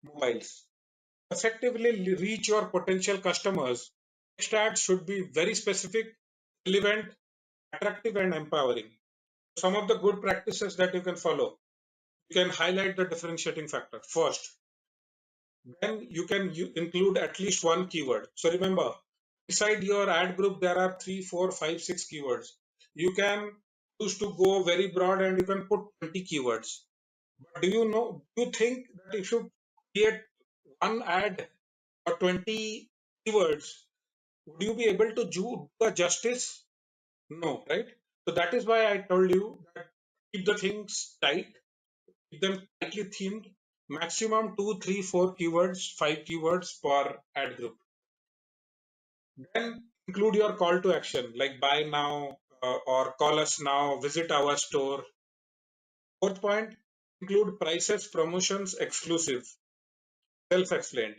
mobiles. Effectively reach your potential customers, text ads should be very specific, relevant, attractive, and empowering. Some of the good practices that you can follow, you can highlight the differentiating factor first. Then you can include at least one keyword. So remember, inside your ad group, there are 3, 4, 5, 6 keywords. You can choose to go very broad and you can put 20 keywords. But do you think that if you create one ad or 20 keywords, would you be able to do a justice? No, right? So that is why I told you that keep the things tight, keep them tightly themed, maximum 2, 3, 4 keywords, 5 keywords per ad group. Then include your call to action like buy now or call us now, visit our store. Fourth point, include prices, promotions, exclusive, self-explained.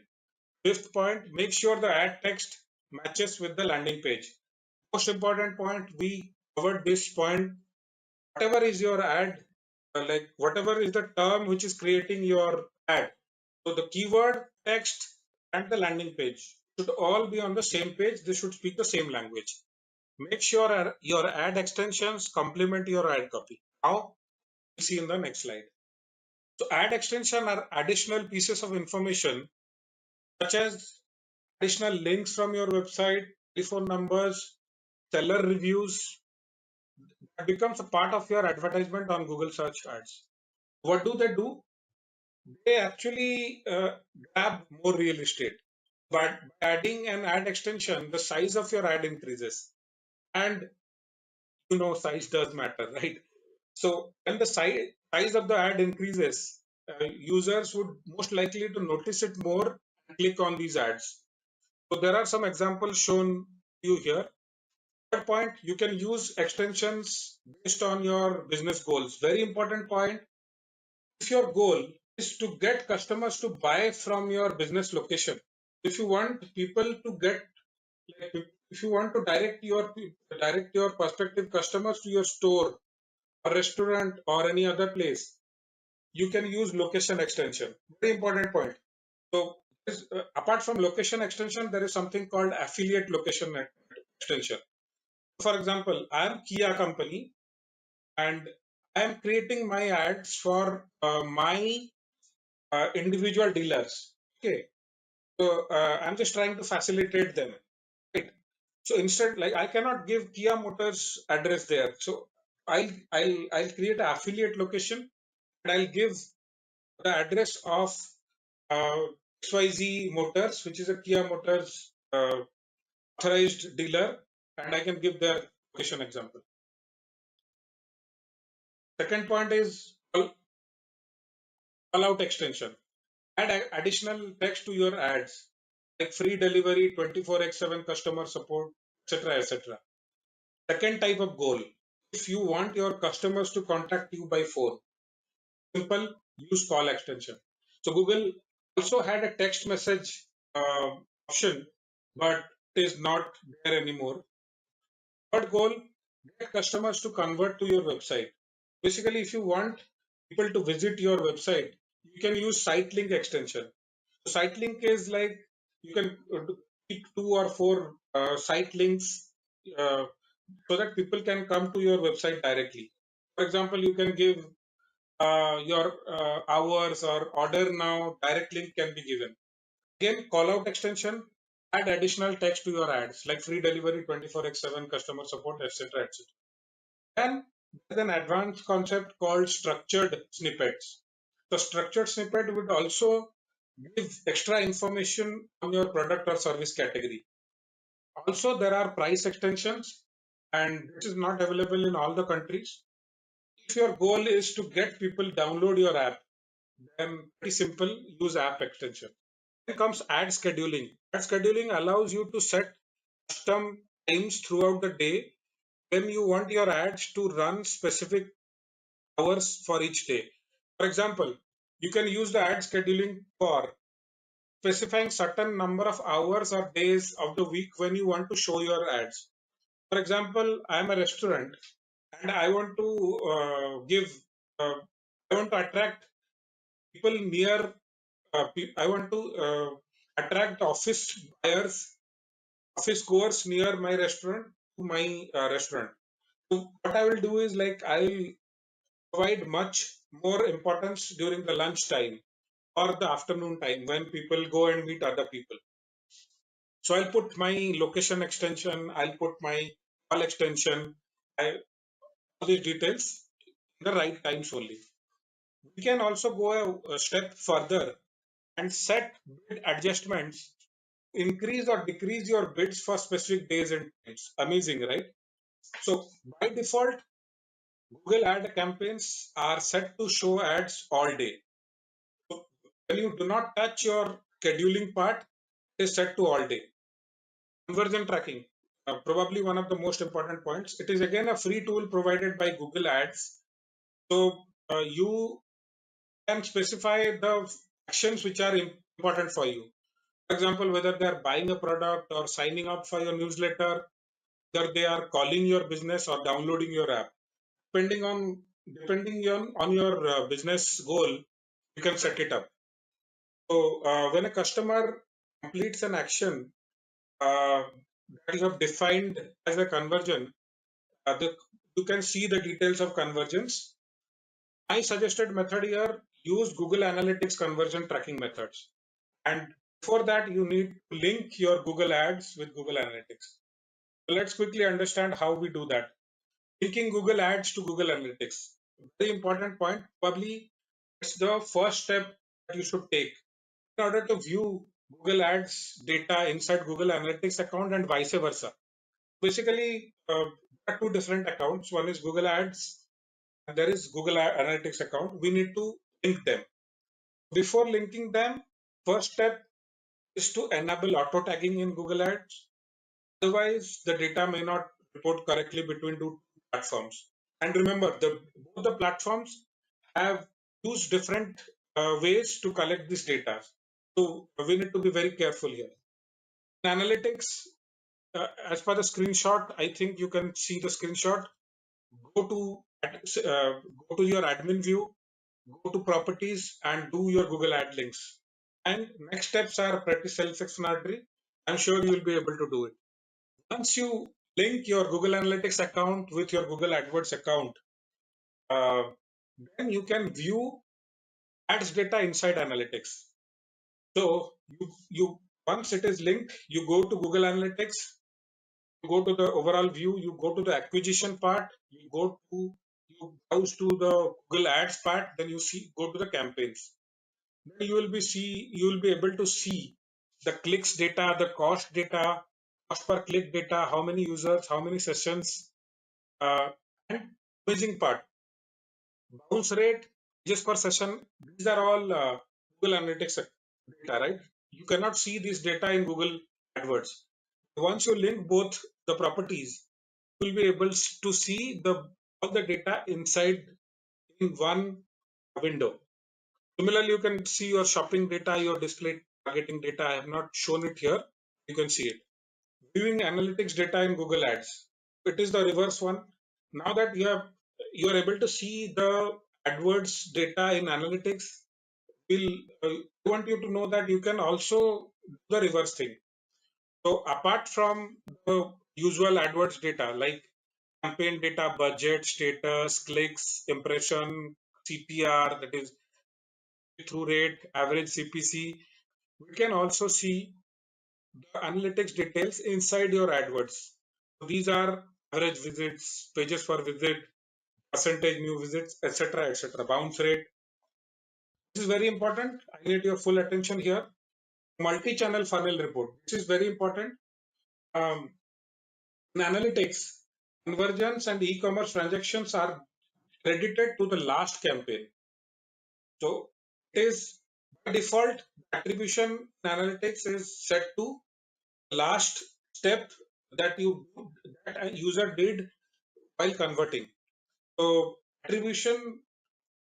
Fifth point, make sure the ad text matches with the landing page. Most important point, we covered this point. Whatever is your ad, like whatever is the term which is creating your ad, so the keyword, text, and the landing page should all be on the same page. They should speak the same language. Make sure your ad extensions complement your ad copy. How? We see in the next slide. So ad extension are additional pieces of information such as additional links from your website, telephone numbers, seller reviews that becomes a part of your advertisement on Google search ads. What do they do? They actually grab more real estate. But by adding an ad extension, the size of your ad increases. And size does matter, right? So when the size of the ad increases, users would most likely to notice it more and click on these ads. So there are some examples shown to you here. Third point, you can use extensions based on your business goals. Very important point. If your goal is to get customers to buy from your business location, if you want people to get, like, if you want to direct your prospective customers to your store or restaurant or any other place, you can use location extension. Very important point. So apart from location extension, there is something called affiliate location extension. For example, I am Kia company and I am creating my ads for my individual dealers. Okay, so I'm just trying to facilitate them. Right. So instead, like I cannot give Kia Motors address there. So I'll create an affiliate location and I'll give the address of uh, XYZ Motors, which is a Kia Motors authorized dealer, and I can give their location example. Second point is call out extension. Add additional text to your ads, like free delivery, 24x7 customer support, etc. etc. Second type of goal, if you want your customers to contact you by phone, simple, use call extension. So Google also had a text message option, but it is not there anymore. Third goal, get customers to convert to your website. Basically, if you want people to visit your website, you can use site link extension. Site link is like you can keep 2 or 4 site links uh, so that people can come to your website directly. For example, you can give your hours or order now, direct link can be given. Again, call out extension, add additional text to your ads like free delivery, 24x7 customer support, etc. etc. And there's an advanced concept called structured snippets. The structured snippet would also give extra information on your product or service category. Also, there are price extensions, and this is not available in all the countries. If your goal is to get people download your app, then pretty simple, use app extension. Then comes ad scheduling. Ad scheduling allows you to set custom times throughout the day when you want your ads to run specific hours for each day. For example, you can use the ad scheduling for specifying certain number of hours or days of the week when you want to show your ads. For example, I am a restaurant and I want to uh, I want to attract people near, I want to attract office buyers, office goers near my restaurant to my restaurant. So what I will do is like I will provide much more importance during the lunch time or the afternoon time when people go and meet other people. So I'll put my location extension, I'll put my call extension, all these details in the right times only. We can also go a step further and set bid adjustments, increase or decrease your bids for specific days and times. Amazing, right? So by default, Google ad campaigns are set to show ads all day. So when you do not touch your scheduling part, it is set to all day. Conversion tracking, probably one of the most important points. It is again a free tool provided by Google Ads. So you can specify the actions which are important for you. For example, whether they are buying a product or signing up for your newsletter, whether they are calling your business or downloading your app. Depending on your business goal, you can set it up. So when a customer completes an action uh, that you have defined as a conversion, you can see the details of conversions. My suggested method here, use Google Analytics conversion tracking methods. And for that, you need to link your Google Ads with Google Analytics. So let's quickly understand how we do that. Linking Google Ads to Google Analytics. Very important point. Probably it's the first step that you should take in order to view Google Ads data inside Google Analytics account and vice versa. Basically, there are two different accounts. One is Google Ads and there is Google Analytics account. We need to link them. Before linking them, first step is to enable auto tagging in Google Ads. Otherwise, the data may not report correctly between two platforms. And remember, both the platforms have used different ways to collect this data. So we need to be very careful here. In analytics, as per the screenshot, I think you can see the screenshot. Go to go to your admin view, go to properties, and do your Google Ad links. And next steps are pretty self-explanatory. I'm sure you will be able to do it. Once you link your Google Analytics account with your Google AdWords account, uh, then you can view ads data inside analytics. So you once it is linked, you go to Google Analytics, you go to the overall view, you go to the acquisition part, you browse to the Google Ads part, then you see go to the campaigns. Then you will be able to see the clicks data, the cost data, cost per click data, how many users, how many sessions, and amazing part, bounce rate, just per session. These are all Google Analytics data, right? You cannot see this data in Google AdWords. Once you link both the properties, you will be able to see all the data inside in one window. Similarly, you can see your shopping data, your display targeting data. I have not shown it here. You can see it. Viewing analytics data in Google Ads. It is the reverse one. Now that you are able to see the AdWords data in analytics, will I want you to know that you can also do the reverse thing. So apart from the usual AdWords data like campaign data, budget, status, clicks, impression, CPR, that is through rate, average CPC, we can also see the analytics details inside your AdWords. So these are average visits, pages per visit, percentage new visits, etc., etc. Bounce rate. This is very important. I need your full attention here. Multi-channel funnel report. This is very important. Um, in analytics, conversions and e-commerce transactions are credited to the last campaign. So it is by default attribution in analytics is set to last step that that a user did while converting. So attribution,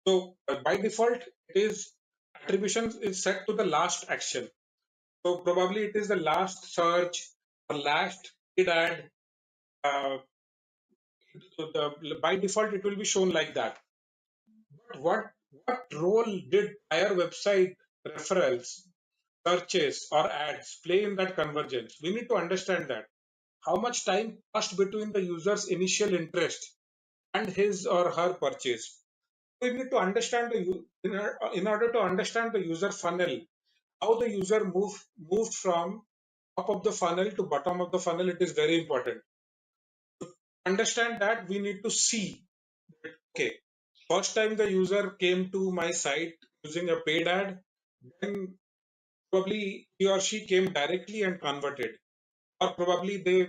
by default it is attribution is set to the last action. So probably it is the last search or last paid ad. Uh, by default it will be shown like that. But what role did prior website referrals, searches, or ads play in that convergence? We need to understand that. How much time passed between the user's initial interest and his or her purchase? We need to understand in order to understand the user funnel, how the user moved from top of the funnel to bottom of the funnel. It is very important. To understand that, we need to see that, okay, first time the user came to my site using a paid ad, then probably he or she came directly and converted, or probably they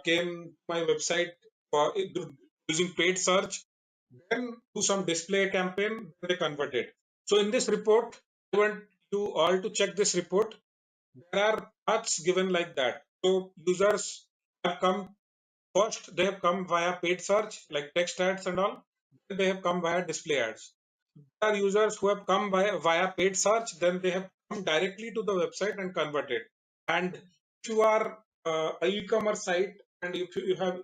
came to my website for using paid search, then do some display campaign, they converted. So in this report, I want you all to check this report. There are paths given like that. So users have come first, they have come via paid search like text ads and all. Then they have come via display ads. There are users who have come via paid search, then they have come directly to the website and converted. And if you are a e-commerce site and if you have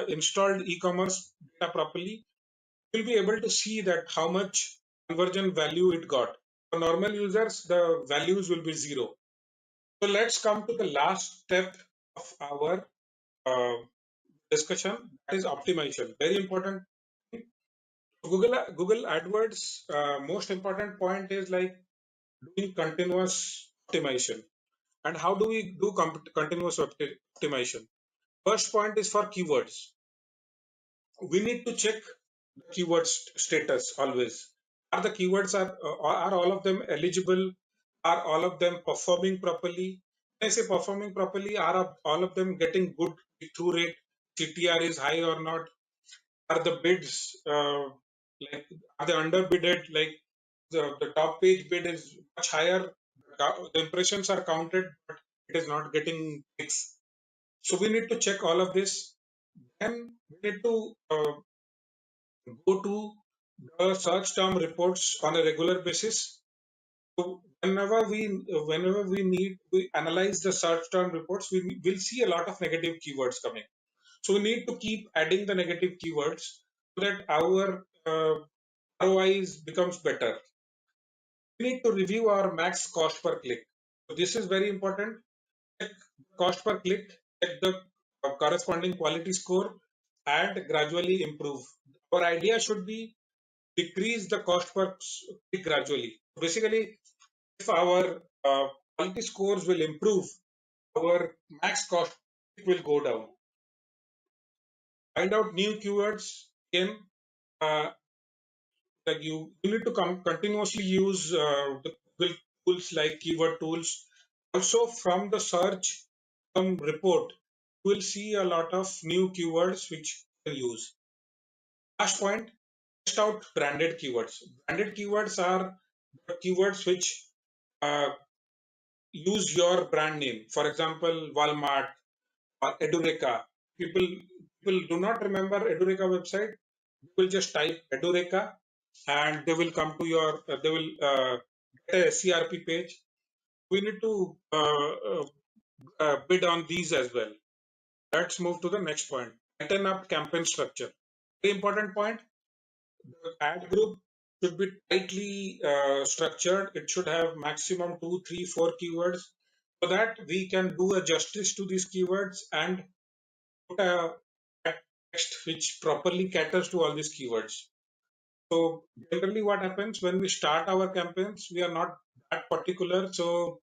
installed e-commerce data properly, you'll be able to see that how much conversion value it got. For normal users, the values will be zero. So let's come to the last step of our uh, discussion, that is optimization. Very important. Google AdWords, most important point is like doing continuous optimization. And how do we do continuous optimization? First point is for keywords. We need to check the keyword status always. Are the keywords are all of them eligible? Are all of them performing properly? When I say performing properly, are all of them getting good through rate? CTR is high or not? Are the bids like are they underbidded? Like the top page bid is much higher. The impressions are counted, but it is not getting clicks. So we need to check all of this. Then we need to go to the search term reports on a regular basis. So whenever we analyze the search term reports, we will see a lot of negative keywords coming. So we need to keep adding the negative keywords so that our ROIs becomes better. We need to review our max cost per click. So this is very important. Check cost per click, check the corresponding quality score, and gradually improve. Our idea should be decrease the cost per click gradually. Basically, if our quality scores will improve, our max cost will go down. Find out new keywords. Again, uh, like you need to continuously use the Google tools like keyword tools. Also, from the search report, you will see a lot of new keywords which you can use. Last point, test out branded keywords. Branded keywords are the keywords which uh, use your brand name. For example, Walmart or Edureka. People do not remember Edureka website. You will just type Edureka and they will come to your they will get a CRP page. We need to bid on these as well. Let's move to the next point. Tighten up campaign structure. Very important point. The ad group should be tightly structured. It should have maximum 2, 3, 4 keywords so that we can do a justice to these keywords and put a text which properly caters to all these keywords. So generally what happens when we start our campaigns, we are not that particular. So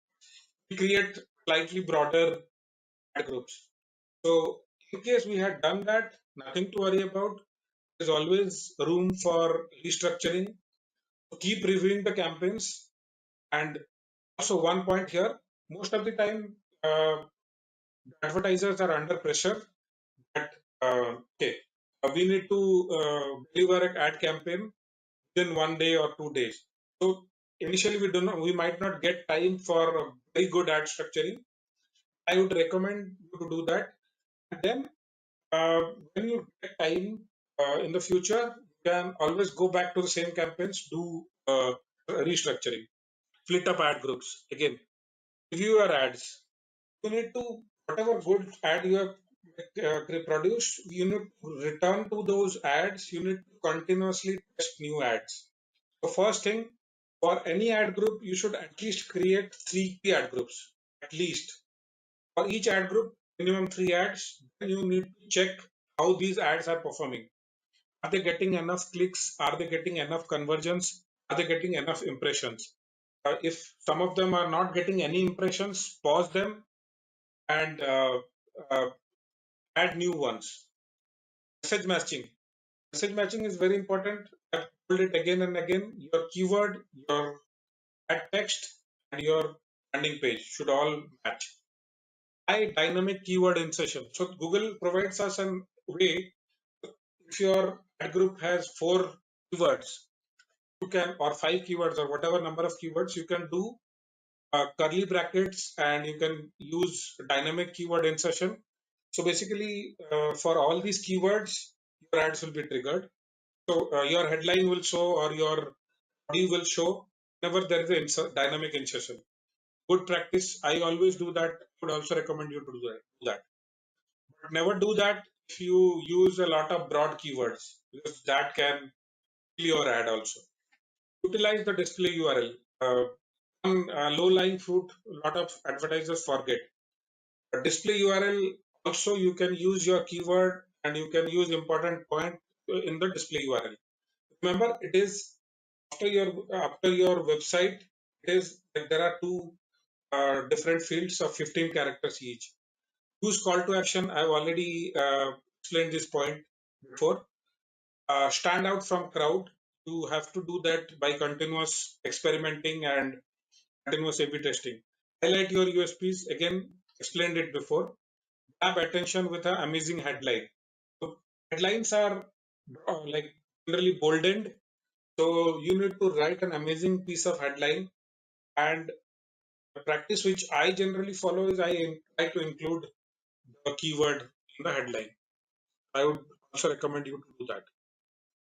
we create slightly broader ad groups. So in case we had done that, nothing to worry about. There's always room for restructuring. Keep reviewing the campaigns. And also one point here, most of the time, advertisers are under pressure that, okay, we need to deliver an ad campaign within 1 day or 2 days. So initially we might not get time for a very good ad structuring. I would recommend you to do that. And then when you get time in the future, you can always go back to the same campaigns, do restructuring, split up ad groups. Again, review your ads. You need to, whatever good ad you have produced, you need to return to those ads. You need to continuously test new ads. The first thing, for any ad group, you should at least create 3 ad groups. At least. For each ad group, minimum 3 ads. Then you need to check how these ads are performing. Are they getting enough clicks? Are they getting enough conversions? Are they getting enough impressions? If some of them are not getting any impressions, pause them and uh, add new ones. Message matching. Message matching is very important. I've told it again and again. Your keyword, your ad text, and your landing page should all match. Dynamic keyword insertion. So Google provides us a way. If your ad group has 4 keywords, you can, or 5 keywords, or whatever number of keywords, you can do curly brackets and you can use dynamic keyword insertion. So basically, for all these keywords, your ads will be triggered. So your headline will show or your body will show whenever there is a dynamic insertion. Good practice. I always do that. I would also recommend you to do that. But never do that if you use a lot of broad keywords because that can kill your ad also. Utilize the display URL. One low-lying fruit, a lot of advertisers forget. A display URL also you can use your keyword and you can use important point in the display URL. Remember, it is after your website. It is like there are two different fields of 15 characters each. Use call to action. I've already explained this point before. Stand out from crowd. You have to do that by continuous experimenting and continuous A/B testing. Highlight your USPs. Again, explained it before. Grab attention with an amazing headline. So headlines are like generally boldened. So you need to write an amazing piece of headline. And the practice which I generally follow is I try to include the keyword in the headline. I would also recommend you to do that.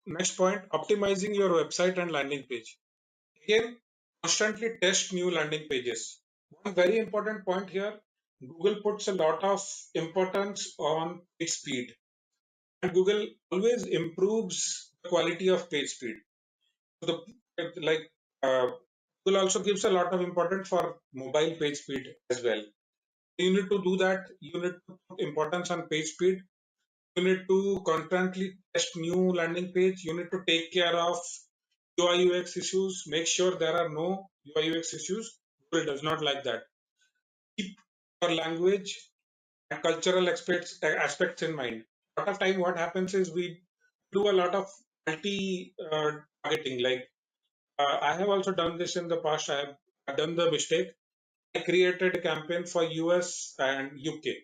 Next point, optimizing your website and landing page. Again, constantly test new landing pages. One very important point here, Google puts a lot of importance on page speed. And Google always improves the quality of page speed. So like Google also gives a lot of importance for mobile page speed as well. You need to do that. You need to put importance on page speed. You need to constantly test new landing page. You need to take care of UI UX issues. Make sure there are no UI UX issues. Google does not like that. Keep your language and cultural aspects in mind. A lot of time, what happens is we do a lot of multi targeting. Like I have also done this in the past. I've done the mistake. I created a campaign for US and UK.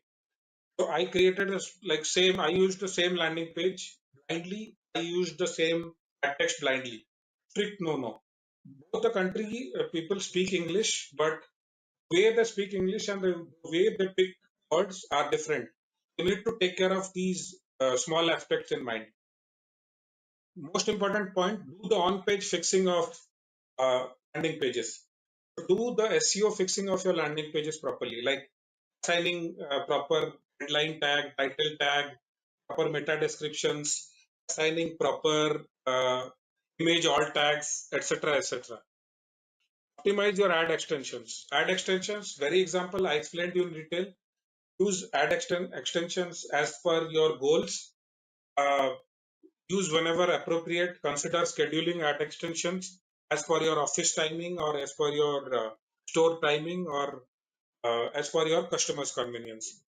So I created like same. I used the same landing page blindly. I used the same text blindly. Strict no. Both the country people speak English, but way they speak English and the way they pick words are different. You need to take care of these small aspects in mind. Most important point: do the on-page fixing of landing pages. Do the SEO fixing of your landing pages properly, like assigning proper headline tag, title tag, proper meta descriptions, assigning proper image alt tags, etc., etc. Optimize your ad extensions. Ad extensions, very example, I explained you in detail. Use extensions as per your goals. Uh, Use whenever appropriate. Consider scheduling ad extensions as per your office timing or as per your store timing or as per your customer's convenience.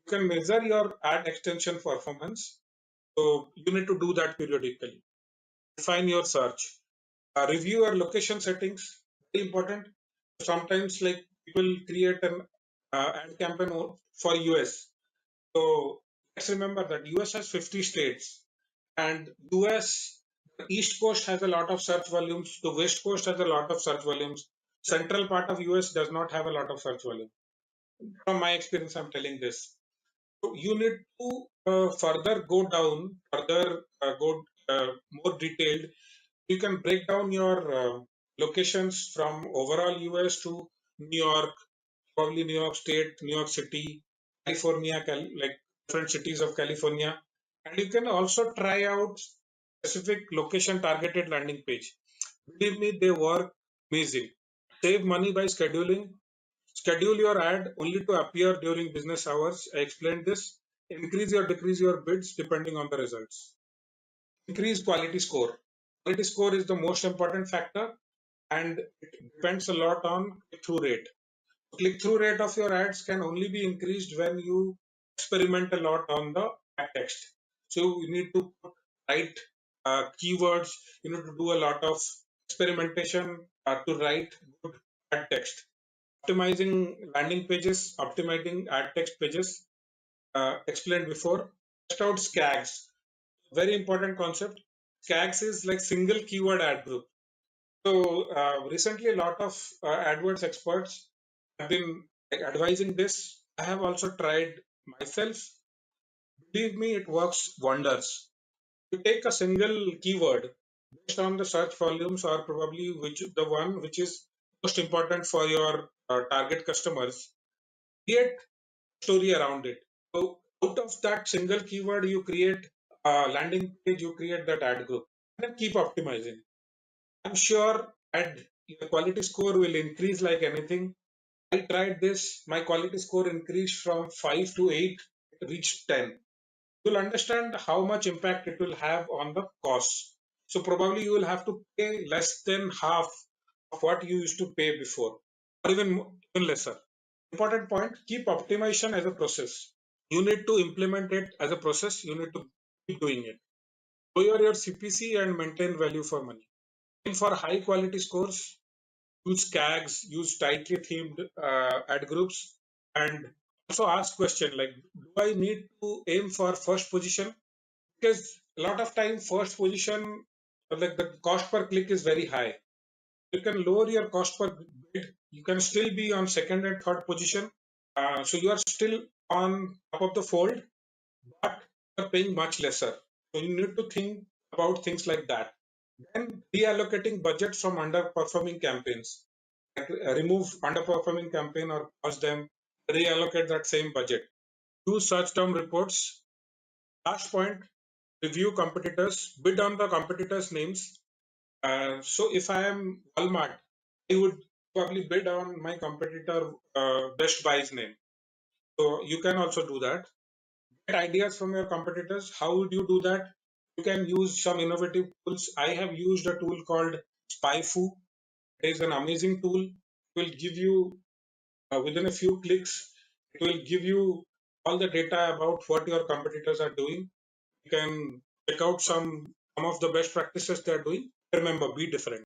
You can measure your ad extension performance. So you need to do that periodically. Define your search. Review your location settings. Very important. Sometimes like people create an ad campaign for US. So let's remember that US has 50 states and US, the East Coast has a lot of search volumes. The West Coast has a lot of search volumes. Central part of US does not have a lot of search volume. From my experience, I'm telling this. So you need to further go down, further go more detailed. You can break down your locations from overall US to New York, probably New York State, New York City, California, like different cities of California. And you can also try out specific location targeted landing page. Believe me, they work amazing. Save money by scheduling. Schedule your ad only to appear during business hours. I explained this. Increase or decrease your bids depending on the results. Increase quality score. Quality score is the most important factor and it depends a lot on click-through rate. Click-through rate of your ads can only be increased when you experiment a lot on the ad text. So you need to put right keywords. You need to do a lot of experimentation to write good ad text. Optimizing landing pages, optimizing ad text pages, explained before. Test out SCAGs. Very important concept. SCAGs is like single keyword ad group. So recently, a lot of AdWords experts have been like, advising this. I have also tried myself. Believe me, it works wonders. You take a single keyword based on the search volumes, or probably which the one which is most important for your target customers. Create story around it. So out of that single keyword, you create a landing page, you create that ad group, and then keep optimizing. I'm sure ad your quality score will increase like anything. I tried this, my quality score increased from 5 to 8, it reached 10. You'll understand how much impact it will have on the costs. So probably you will have to pay less than half of what you used to pay before, or even lesser. Important point, keep optimization as a process. You need to implement it as a process, you need to keep doing it. Lower your CPC and maintain value for money. Aim for high quality scores, use tags, use tightly themed ad groups, and also ask question like, do I need to aim for first position? Because a lot of time first position, like the cost per click is very high. You can lower your cost per bid. You can still be on second and third position. So you are still on top of the fold, but you're paying much lesser. So you need to think about things like that. Then reallocating budgets from underperforming campaigns. Like, remove underperforming campaign or pause them, reallocate that same budget. Use search term reports. Last point, review competitors, bid on the competitors' names. So if I am Walmart, I would probably bid on my competitor Best Buy's name. So you can also do that. Get ideas from your competitors. How would you do that? You can use some innovative tools. I have used a tool called SpyFu. It is an amazing tool. It will give you within a few clicks. It will give you all the data about what your competitors are doing. You can check out some of the best practices they are doing. Remember, be different.